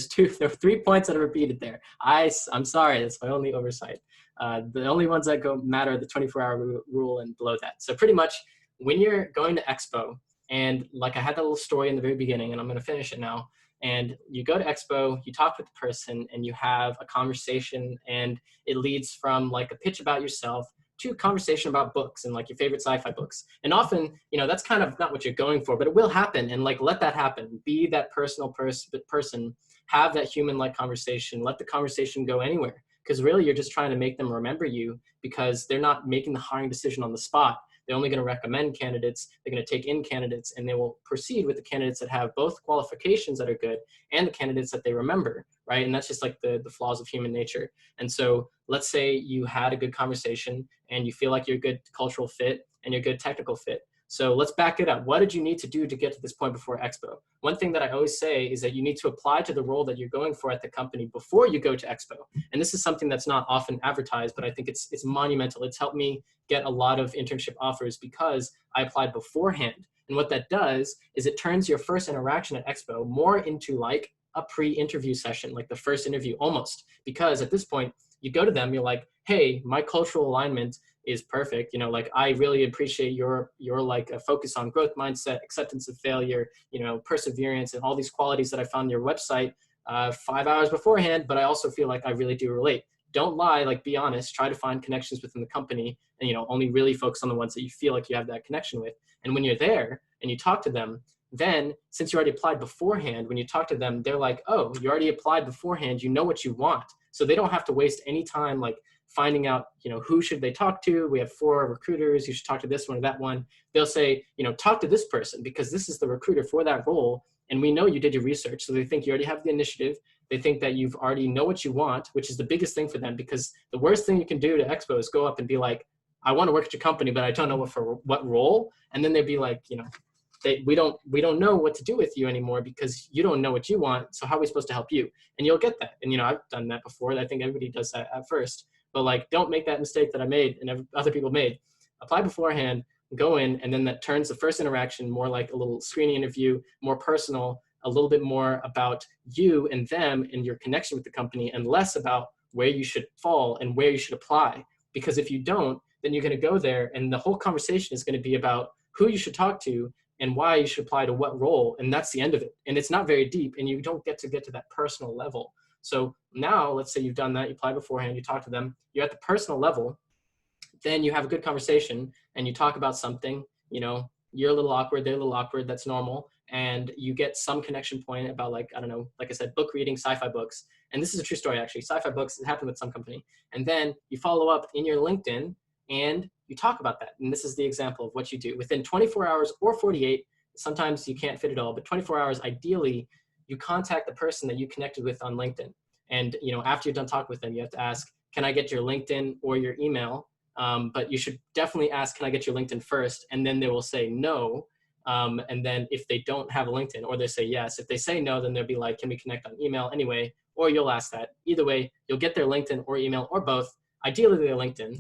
3 points that are repeated there. I'm sorry, that's my only oversight. The only ones that matter are the 24-hour rule and below that. So pretty much when you're going to Expo, and like I had that little story in the very beginning, and I'm gonna finish it now, and you go to Expo, you talk with the person, and you have a conversation, and it leads from like a pitch about yourself to a conversation about books and like your favorite sci-fi books. And often, that's kind of not what you're going for, but it will happen. And like, let that happen. Be that personal person, have that human-like conversation, let the conversation go anywhere. Because really you're just trying to make them remember you, because they're not making the hiring decision on the spot. They're only going to recommend candidates. They're going to take in candidates, and they will proceed with the candidates that have both qualifications that are good and the candidates that they remember, right? And that's just like the flaws of human nature. And so let's say you had a good conversation and you feel like you're a good cultural fit and you're a good technical fit. So let's back it up. What did you need to do to get to this point before Expo? One thing that I always say is that you need to apply to the role that you're going for at the company before you go to Expo. And this is something that's not often advertised, but I think it's monumental. It's helped me get a lot of internship offers because I applied beforehand. And what that does is it turns your first interaction at Expo more into like a pre-interview session, like the first interview almost, because at this point you go to them, you're like, hey, my cultural alignment is perfect. You know, like I really appreciate your like a focus on growth mindset, acceptance of failure, you know, perseverance, and all these qualities that I found on your website 5 hours beforehand. But I also feel like I really do relate. Don't lie, like be honest, try to find connections within the company and, you know, only really focus on the ones that you feel like you have that connection with. And when you're there and you talk to them, then since you already applied beforehand, when you talk to them, they're like, oh, you already applied beforehand, you know what you want. So they don't have to waste any time like finding out, you know, who should they talk to? We have 4 recruiters, you should talk to this one or that one. They'll say, you know, talk to this person because this is the recruiter for that role. And we know you did your research. So they think you already have the initiative. They think that you've already know what you want, which is the biggest thing for them, because the worst thing you can do to Expo is go up and be like, I want to work at your company, but I don't know what role. And then they'd be like, you know, we don't know what to do with you anymore because you don't know what you want. So how are we supposed to help you? And you'll get that. And, you know, I've done that before. I think everybody does that at first. But like, don't make that mistake that I made and other people made. Apply beforehand, go in, and then that turns the first interaction more like a little screening interview, more personal, a little bit more about you and them and your connection with the company, and less about where you should fall and where you should apply. Because if you don't, then you're going to go there and the whole conversation is going to be about who you should talk to and why you should apply to what role. And that's the end of it. And it's not very deep, and you don't get to that personal level. So now let's say you've done that, you apply beforehand, you talk to them, you're at the personal level, then you have a good conversation and you talk about something, you know, you're a little awkward, they're a little awkward, that's normal. And you get some connection point about like, I don't know, like I said, book reading, sci-fi books. And this is a true story, actually, sci-fi books, it happened with some company. And then you follow up in your LinkedIn and you talk about that. And this is the example of what you do. Within 24 hours or 48, sometimes you can't fit it all, but 24 hours, ideally, you contact the person that you connected with on LinkedIn. And, you know, after you're done talking with them, you have to ask, can I get your LinkedIn or your email? But you should definitely ask, can I get your LinkedIn first? And then they will say no. And then if they don't have a LinkedIn, or they say yes, if they say no, then they'll be like, can we connect on email anyway? Or you'll ask that. Either way, you'll get their LinkedIn or email or both, ideally their LinkedIn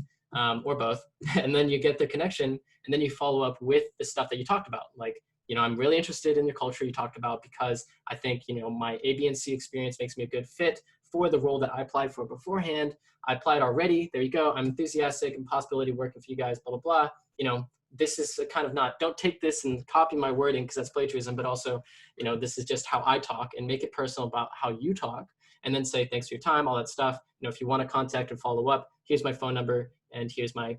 or both. And then you get the connection, and then you follow up with the stuff that you talked about. Like, you know, I'm really interested in your culture you talked about because I think, you know, my A, B, and C experience makes me a good fit for the role that I applied for beforehand. I applied already. There you go. I'm enthusiastic and possibility working for you guys, blah, blah, blah. You know, this is kind of not, don't take this and copy my wording because that's plagiarism, but also, you know, this is just how I talk, and make it personal about how you talk, and then say, thanks for your time, all that stuff. You know, if you want to contact and follow up, here's my phone number and here's my,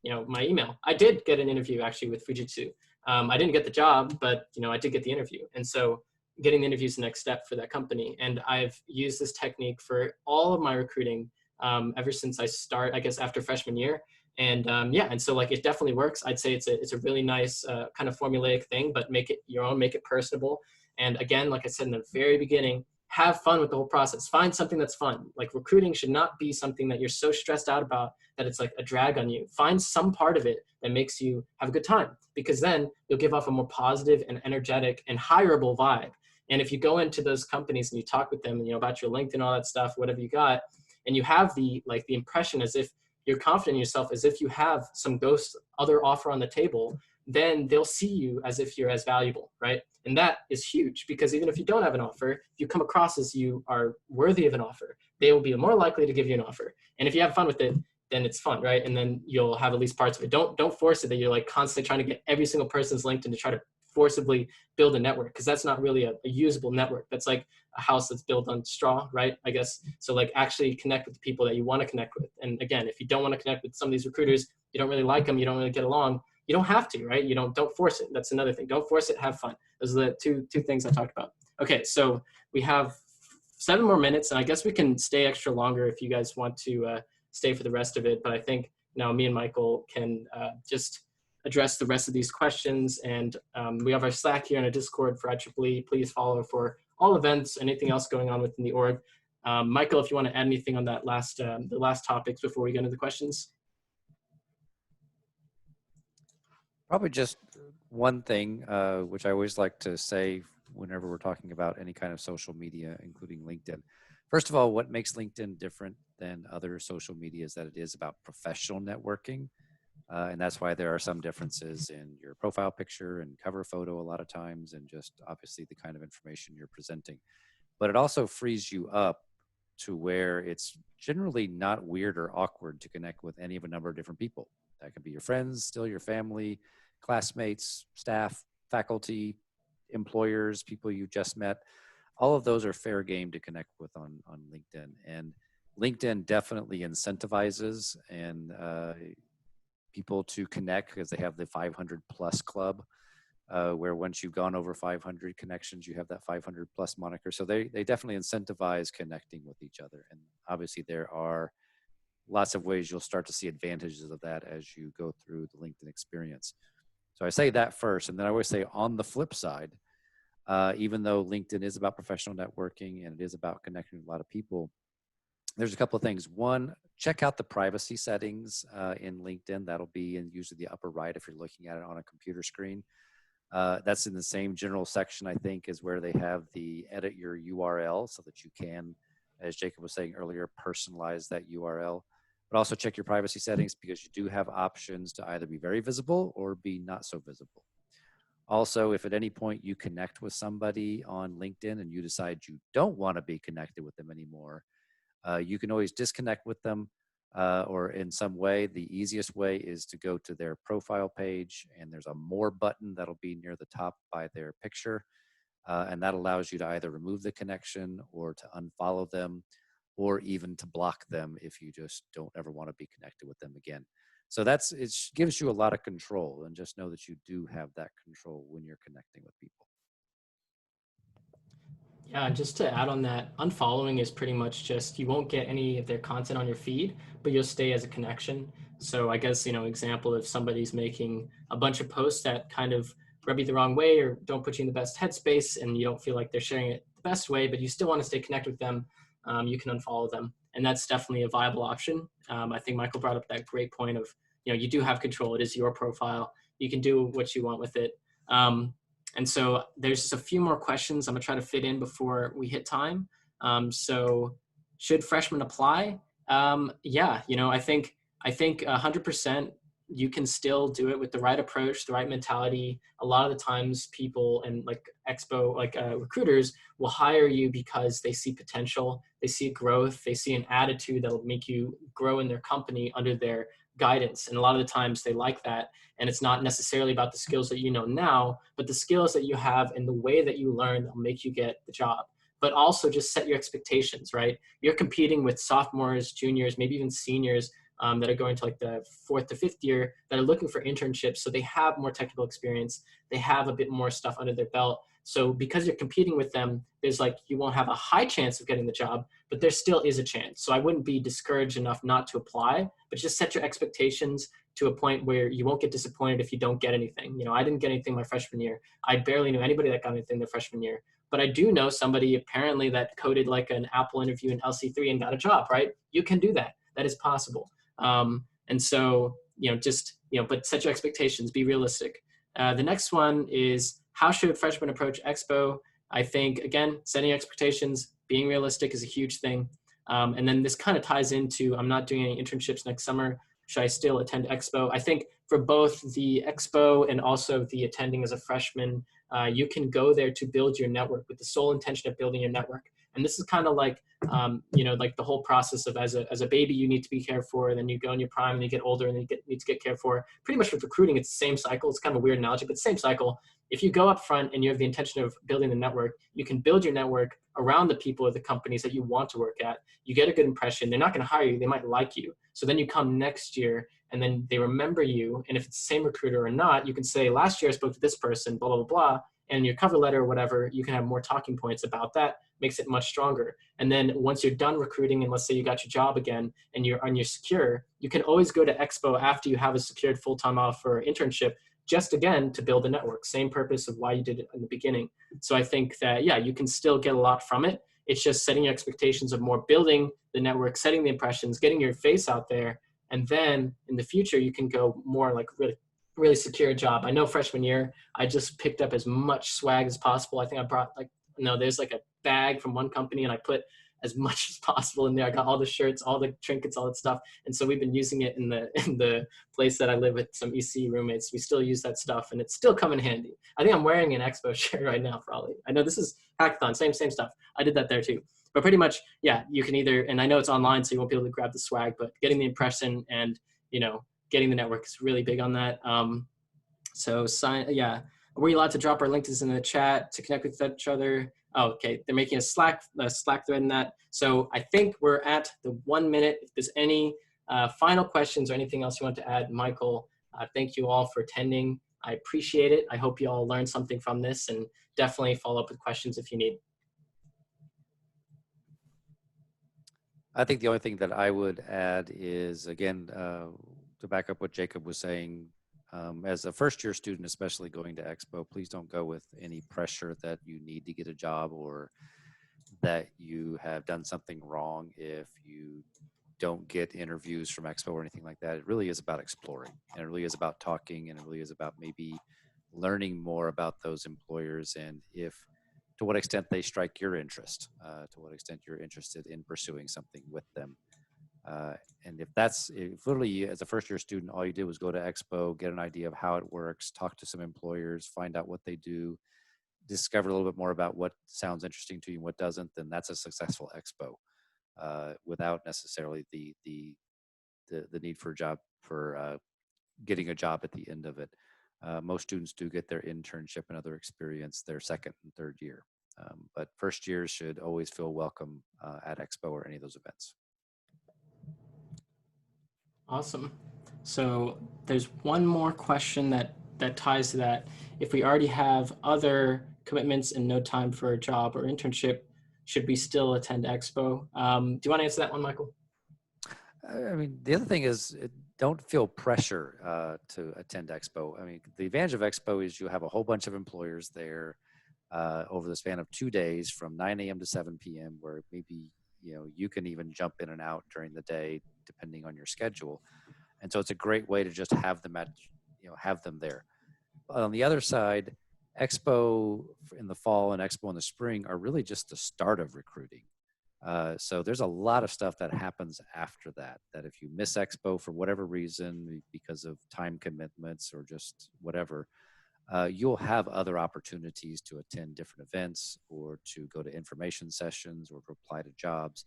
my email. I did get an interview actually with Fujitsu. I didn't get the job, but, you know, I did get the interview. And so getting the interview is the next step for that company. And I've used this technique for all of my recruiting ever since I start, I guess, after freshman year. And yeah, and so like it definitely works. I'd say it's a really nice kind of formulaic thing, but make it your own, make it personable. And again, like I said in the very beginning, have fun with the whole process. Find something that's fun. Like recruiting should not be something that you're so stressed out about that it's like a drag on you. Find some part of it that makes you have a good time, because then you'll give off a more positive and energetic and hireable vibe. And if you go into those companies and you talk with them, you know, about your LinkedIn, all that stuff, whatever you got, and you have the impression as if you're confident in yourself, as if you have some ghost other offer on the table, then they'll see you as if you're as valuable, right? And that is huge, because even if you don't have an offer, if you come across as you are worthy of an offer, they will be more likely to give you an offer. And if you have fun with it, then it's fun, right? And then you'll have at least parts of it. Don't force it that you're like constantly trying to get every single person's LinkedIn to try to forcibly build a network, because that's not really a usable network. That's like a house that's built on straw, right? I guess. So like actually connect with the people that you want to connect with. And again, if you don't want to connect with some of these recruiters, you don't really like them, you don't really get along, you don't have to, right? Don't force it. That's another thing. Don't force it, have fun. Those are the two things I talked about. Okay, so we have 7 more minutes, and I guess we can stay extra longer if you guys want to stay for the rest of it. But I think now me and Michael can just address the rest of these questions. And we have our Slack here and a Discord for IEEE. Please follow for all events, anything else going on within the org. Michael, if you want to add anything on that the last topics before we get into the questions. Probably just one thing, which I always like to say whenever we're talking about any kind of social media, including LinkedIn. First of all, what makes LinkedIn different than other social media is that it is about professional networking. And that's why there are some differences in your profile picture and cover photo a lot of times, and just obviously the kind of information you're presenting. But it also frees you up to where it's generally not weird or awkward to connect with any of a number of different people. That could be your friends, still your family, classmates, staff, faculty, employers, people you just met. All of those are fair game to connect with on LinkedIn. And LinkedIn definitely incentivizes and people to connect because they have the 500 plus club, where once you've gone over 500 connections, you have that 500 plus moniker. So they definitely incentivize connecting with each other. And obviously there are lots of ways you'll start to see advantages of that as you go through the LinkedIn experience. So I say that first, and then I always say on the flip side, even though LinkedIn is about professional networking and it is about connecting with a lot of people, there's a couple of things. One, check out the privacy settings in LinkedIn. That'll be in usually the upper right if you're looking at it on a computer screen. That's in the same general section, I think, is where they have the edit your URL so that you can, as Jacob was saying earlier, personalize that URL. But also check your privacy settings because you do have options to either be very visible or be not so visible. Also, if at any point you connect with somebody on LinkedIn and you decide you don't want to be connected with them anymore, you can always disconnect with them or in some way. The easiest way is to go to their profile page, and there's a more button that'll be near the top by their picture. And that allows you to either remove the connection or to unfollow them, or even to block them if you just don't ever want to be connected with them again. So it gives you a lot of control, and just know that you do have that control when you're connecting with people. Yeah, just to add on that, unfollowing is pretty much just you won't get any of their content on your feed, but you'll stay as a connection. So I guess, example, if somebody's making a bunch of posts that kind of rub you the wrong way or don't put you in the best headspace and you don't feel like they're sharing it the best way, but you still want to stay connected with them, you can unfollow them. And that's definitely a viable option. I think Michael brought up that great point of, you do have control. It is your profile. You can do what you want with it. And so there's just a few more questions I'm gonna try to fit in before we hit time. So should freshmen apply? Yeah, I think 100% you can still do it with the right approach, the right mentality. A lot of the times people and recruiters will hire you because they see potential, they see growth, they see an attitude that will make you grow in their company under their guidance. And a lot of the times they like that. And it's not necessarily about the skills that you know now, but the skills that you have and the way that you learn will make you get the job. But also just set your expectations, right? You're competing with sophomores, juniors, maybe even seniors that are going to like the 4th to 5th year that are looking for internships. So they have more technical experience. They have a bit more stuff under their belt. So because you're competing with them, there's you won't have a high chance of getting the job, but there still is a chance. So I wouldn't be discouraged enough not to apply, but just set your expectations to a point where you won't get disappointed if you don't get anything. I didn't get anything my freshman year. I barely knew anybody that got anything their freshman year, but I do know somebody apparently that coded like an Apple interview in LC3 and got a job, right? You can do that. That is possible. And so, but set your expectations, be realistic. The next one is, how should freshmen approach Expo? I think, again, setting expectations, being realistic is a huge thing. And then this kind of ties into, I'm not doing any internships next summer. Should I still attend Expo? I think for both the Expo and also the attending as a freshman, you can go there to build your network with the sole intention of building your network. And this is kind of like, like the whole process of as a baby, you need to be cared for, and then you go in your prime and you get older and you need to get cared for. Pretty much with recruiting, it's the same cycle. It's kind of a weird analogy, but same cycle. If you go up front and you have the intention of building the network, you can build your network around the people of the companies that you want to work at. You get a good impression. They're not going to hire you. They might like you. So then you come next year and then they remember you. And if it's the same recruiter or not, you can say, last year I spoke to this person, blah, blah, blah, blah. And your cover letter or whatever, you can have more talking points about that, makes it much stronger. And then once you're done recruiting, and let's say you got your job again and you're secure, you can always go to Expo after you have a secured full-time offer or internship, just again to build a network. Same purpose of why you did it in the beginning. So I think that, yeah, you can still get a lot from it. It's just setting your expectations of more building the network, setting the impressions, getting your face out there. And then in the future, you can go more like really really secure a job. I know freshman year, I just picked up as much swag as possible. I think I brought like, no, there's like a bag from one company and I put as much as possible in there. I got all the shirts, all the trinkets, all that stuff. And so we've been using it in the place that I live with some EC roommates. We still use that stuff and it's still come in handy. I think I'm wearing an Expo shirt right now probably. I know this is hackathon, same stuff. I did that there too. But pretty much, yeah, you can either, and I know it's online, so you won't be able to grab the swag, but getting the impression and, you know, getting the network is really big on that. So sign, yeah. Were you allowed to drop our links in the chat to connect with each other? Oh, okay. They're making a Slack thread in that. So I think we're at the 1 minute. If there's any final questions or anything else you want to add, Michael, thank you all for attending. I appreciate it. I hope you all learned something from this and definitely follow up with questions if you need. I think the only thing that I would add is, again, to back up what Jacob was saying, as a first year student, especially going to Expo, please don't go with any pressure that you need to get a job or that you have done something wrong if you don't get interviews from Expo or anything like that. It really is about exploring, and it really is about talking, and it really is about maybe learning more about those employers and to what extent they strike your interest, to what extent you're interested in pursuing something with them. And if literally as a first year student, all you did was go to Expo, get an idea of how it works, talk to some employers, find out what they do, discover a little bit more about what sounds interesting to you and what doesn't, then that's a successful Expo, without necessarily the need for a job, for getting a job at the end of it. Most students do get their internship and other experience their second and third year. But first years should always feel welcome at Expo or any of those events. Awesome. So there's one more question that ties to that. If we already have other commitments and no time for a job or internship, should we still attend Expo? Do you want to answer that one, Michael? I mean, the other thing is, don't feel pressure to attend Expo. I mean, the advantage of Expo is you have a whole bunch of employers there over the span of 2 days from 9 a.m. to 7 p.m. where maybe, you know, you can even jump in and out during the day depending on your schedule. And so it's a great way to just have them have them there. But on the other side, Expo in the fall and Expo in the spring are really just the start of recruiting. So there's a lot of stuff that happens after that if you miss Expo for whatever reason, because of time commitments or just whatever, you'll have other opportunities to attend different events or to go to information sessions or to apply to jobs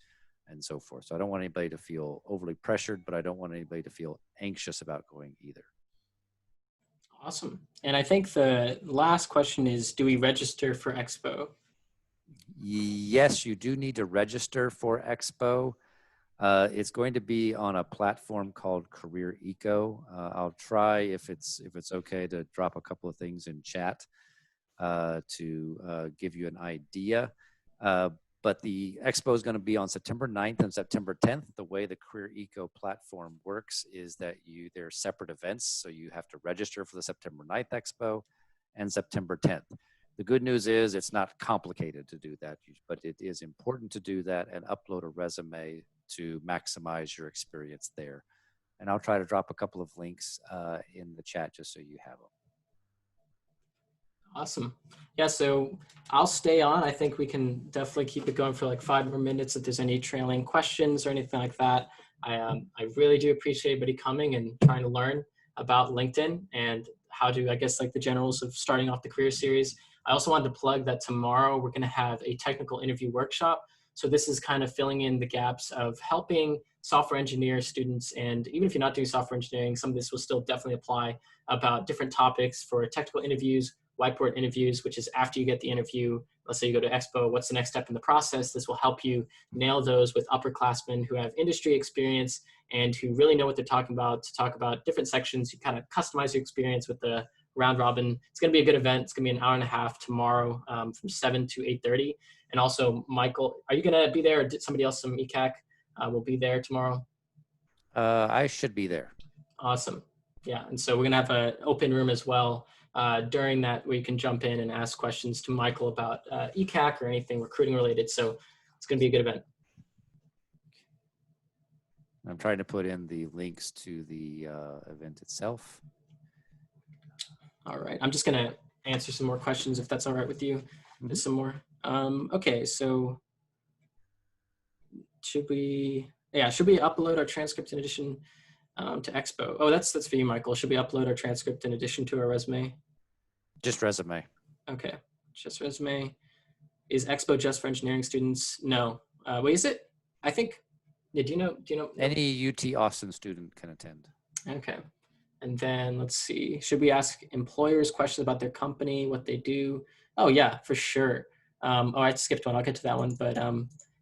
and so forth. So I don't want anybody to feel overly pressured, but I don't want anybody to feel anxious about going either. Awesome. And I think the last question is, do we register for Expo? Yes, you do need to register for Expo. It's going to be on a platform called Career Eco. I'll try, if it's okay, to drop a couple of things in chat to give you an idea. But the Expo is going to be on September 9th and September 10th. The way the Career Eco platform works is that they're separate events. So you have to register for the September 9th Expo and September 10th. The good news is it's not complicated to do that, but it is important to do that and upload a resume to maximize your experience there. And I'll try to drop a couple of links in the chat just so you have them. Awesome. Yeah, so I'll stay on. I think we can definitely keep it going for like 5 more minutes if there's any trailing questions or anything like that. I really do appreciate everybody coming and trying to learn about LinkedIn and how to, I guess, like the generals of starting off the career series. I also wanted to plug that tomorrow we're going to have a technical interview workshop. So this is kind of filling in the gaps of helping software engineer students. And even if you're not doing software engineering, some of this will still definitely apply about different topics for technical interviews, whiteboard interviews, which is after you get the interview. Let's say you go to Expo, what's the next step in the process? This will help you nail those with upperclassmen who have industry experience and who really know what they're talking about, to talk about different sections. You kind of customize your experience with the round robin. It's going to be a good event. It's going to be an hour and a half tomorrow from 7 to 8:30. And also, Michael, are you going to be there, or did somebody else from ECAC will be there tomorrow? I should be there. Awesome. Yeah, and so we're going to have an open room as well during that, where you can jump in and ask questions to Michael about ECAC or anything recruiting related. So it's going to be a good event. I'm trying to put in the links to the event itself. All right, I'm just gonna answer some more questions if that's all right with you. There's some more. Okay, so should we upload our transcript in addition to Expo? Oh, that's for you, Michael. Should we upload our transcript in addition to our resume? Just resume. Okay, just resume. Is Expo just for engineering students? No. Wait, is it? I think. Yeah, do you know? Any UT Austin student can attend. Okay. And then let's see. Should we ask employers questions about their company, what they do? Oh yeah, for sure. I skipped one. I'll get to that one. But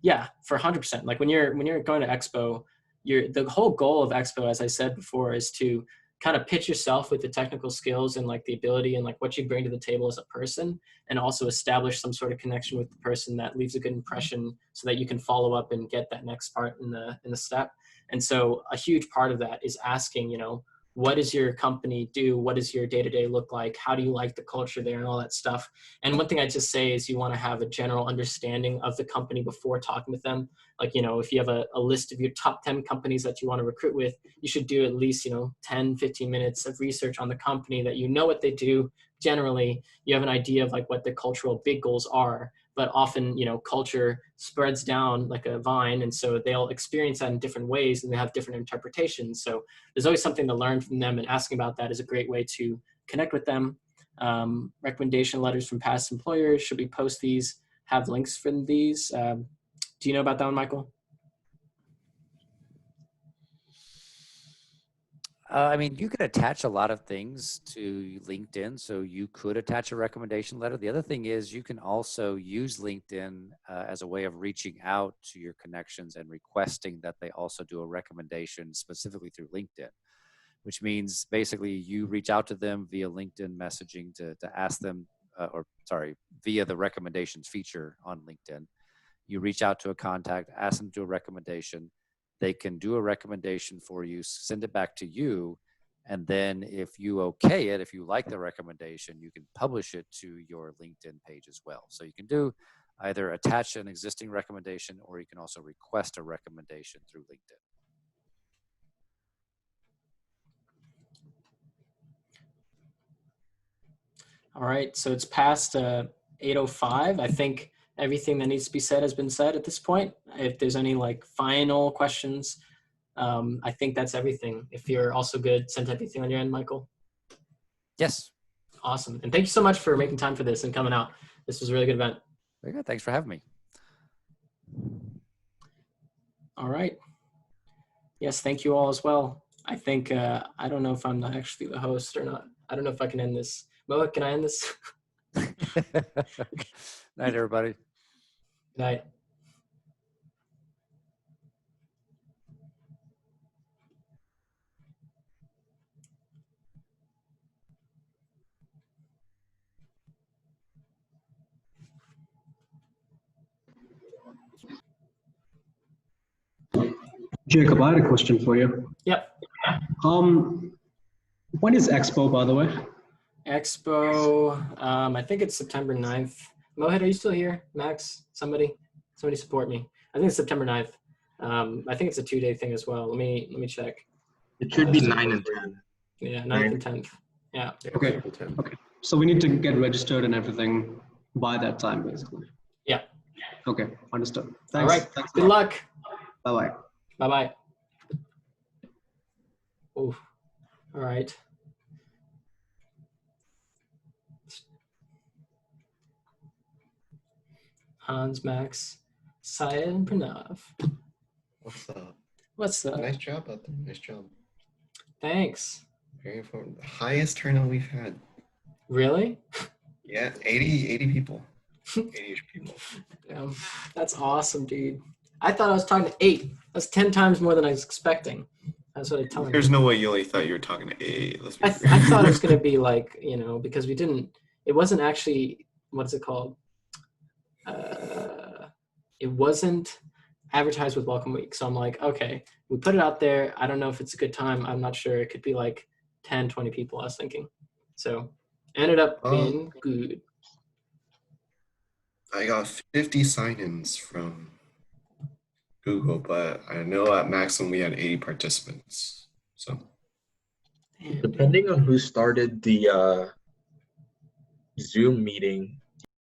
yeah, for 100%. Like when you're going to Expo, the whole goal of Expo, as I said before, is to kind of pitch yourself with the technical skills and like the ability and like what you bring to the table as a person, and also establish some sort of connection with the person that leaves a good impression, so that you can follow up and get that next part in the step. And so a huge part of that is asking, what does your company do? What does your day-to-day look like? How do you like the culture there and all that stuff? And one thing I just say is you want to have a general understanding of the company before talking with them. Like, if you have a list of your top 10 companies that you want to recruit with, you should do at least, 10, 15 minutes of research on the company, that what they do. Generally, you have an idea of like what the cultural big goals are, but often, culture spreads down like a vine. And so they'll experience that in different ways and they have different interpretations. So there's always something to learn from them, and asking about that is a great way to connect with them. Recommendation letters from past employers. Should we post these? Have links for these? Do you know about that one, Michael? I mean, you can attach a lot of things to LinkedIn, so you could attach a recommendation letter. The other thing is you can also use LinkedIn as a way of reaching out to your connections and requesting that they also do a recommendation specifically through LinkedIn, which means basically you reach out to them via LinkedIn messaging to ask them, via the recommendations feature on LinkedIn. You reach out to a contact, ask them to do a recommendation. They can do a recommendation for you, send it back to you, and then if you okay it, if you like the recommendation, you can publish it to your LinkedIn page as well. So you can do either attach an existing recommendation, or you can also request a recommendation through LinkedIn. All right, so it's past 8:05. I think everything that needs to be said has been said at this point. If there's any like final questions, I think that's everything. If you're also good, sent everything on your end, Michael? Yes. Awesome. And thank you so much for making time for this and coming out. This was a really good event. Very good. Thanks for having me. All right. Yes, thank you all as well. I think, I don't know if I'm not actually the host or not. I don't know if I can end this. Mo, can I end this? Night, everybody. Good night. Jacob, I had a question for you. Yep. When is Expo, by the way? Expo, I think it's September 9th. Mohit, are you still here? Max, somebody support me. I think it's September 9th. I think it's a 2-day thing as well. Let me check. It should be 9 and 10. Yeah, 9th and 10th. Yeah. Okay. Okay. So we need to get registered and everything by that time, basically. Yeah. Okay. Understood. Thanks. All right. Thanks. Good luck. Bye-bye. Bye-bye. Oh, all right. Hans, Max, Syed, and Pranav. What's up? What's up? Nice job out there. Nice job. Thanks. Very important. The highest turnout we've had. Really? Yeah, 80 people. 80-ish people. Damn, that's awesome, dude. I thought I was talking to 8. That's 10 times more than I was expecting. That's what I tell him. There's no way you only thought you were talking to 8. Let's be I thought it was going to be like, because it wasn't actually, what's it called? It wasn't advertised with Welcome Week. So I'm like, okay, we put it out there. I don't know if it's a good time. I'm not sure. It could be like 10, 20 people, I was thinking. So ended up being good. I got 50 sign-ins from Google, but I know at maximum we had 80 participants. So Damn, depending on who started the Zoom meeting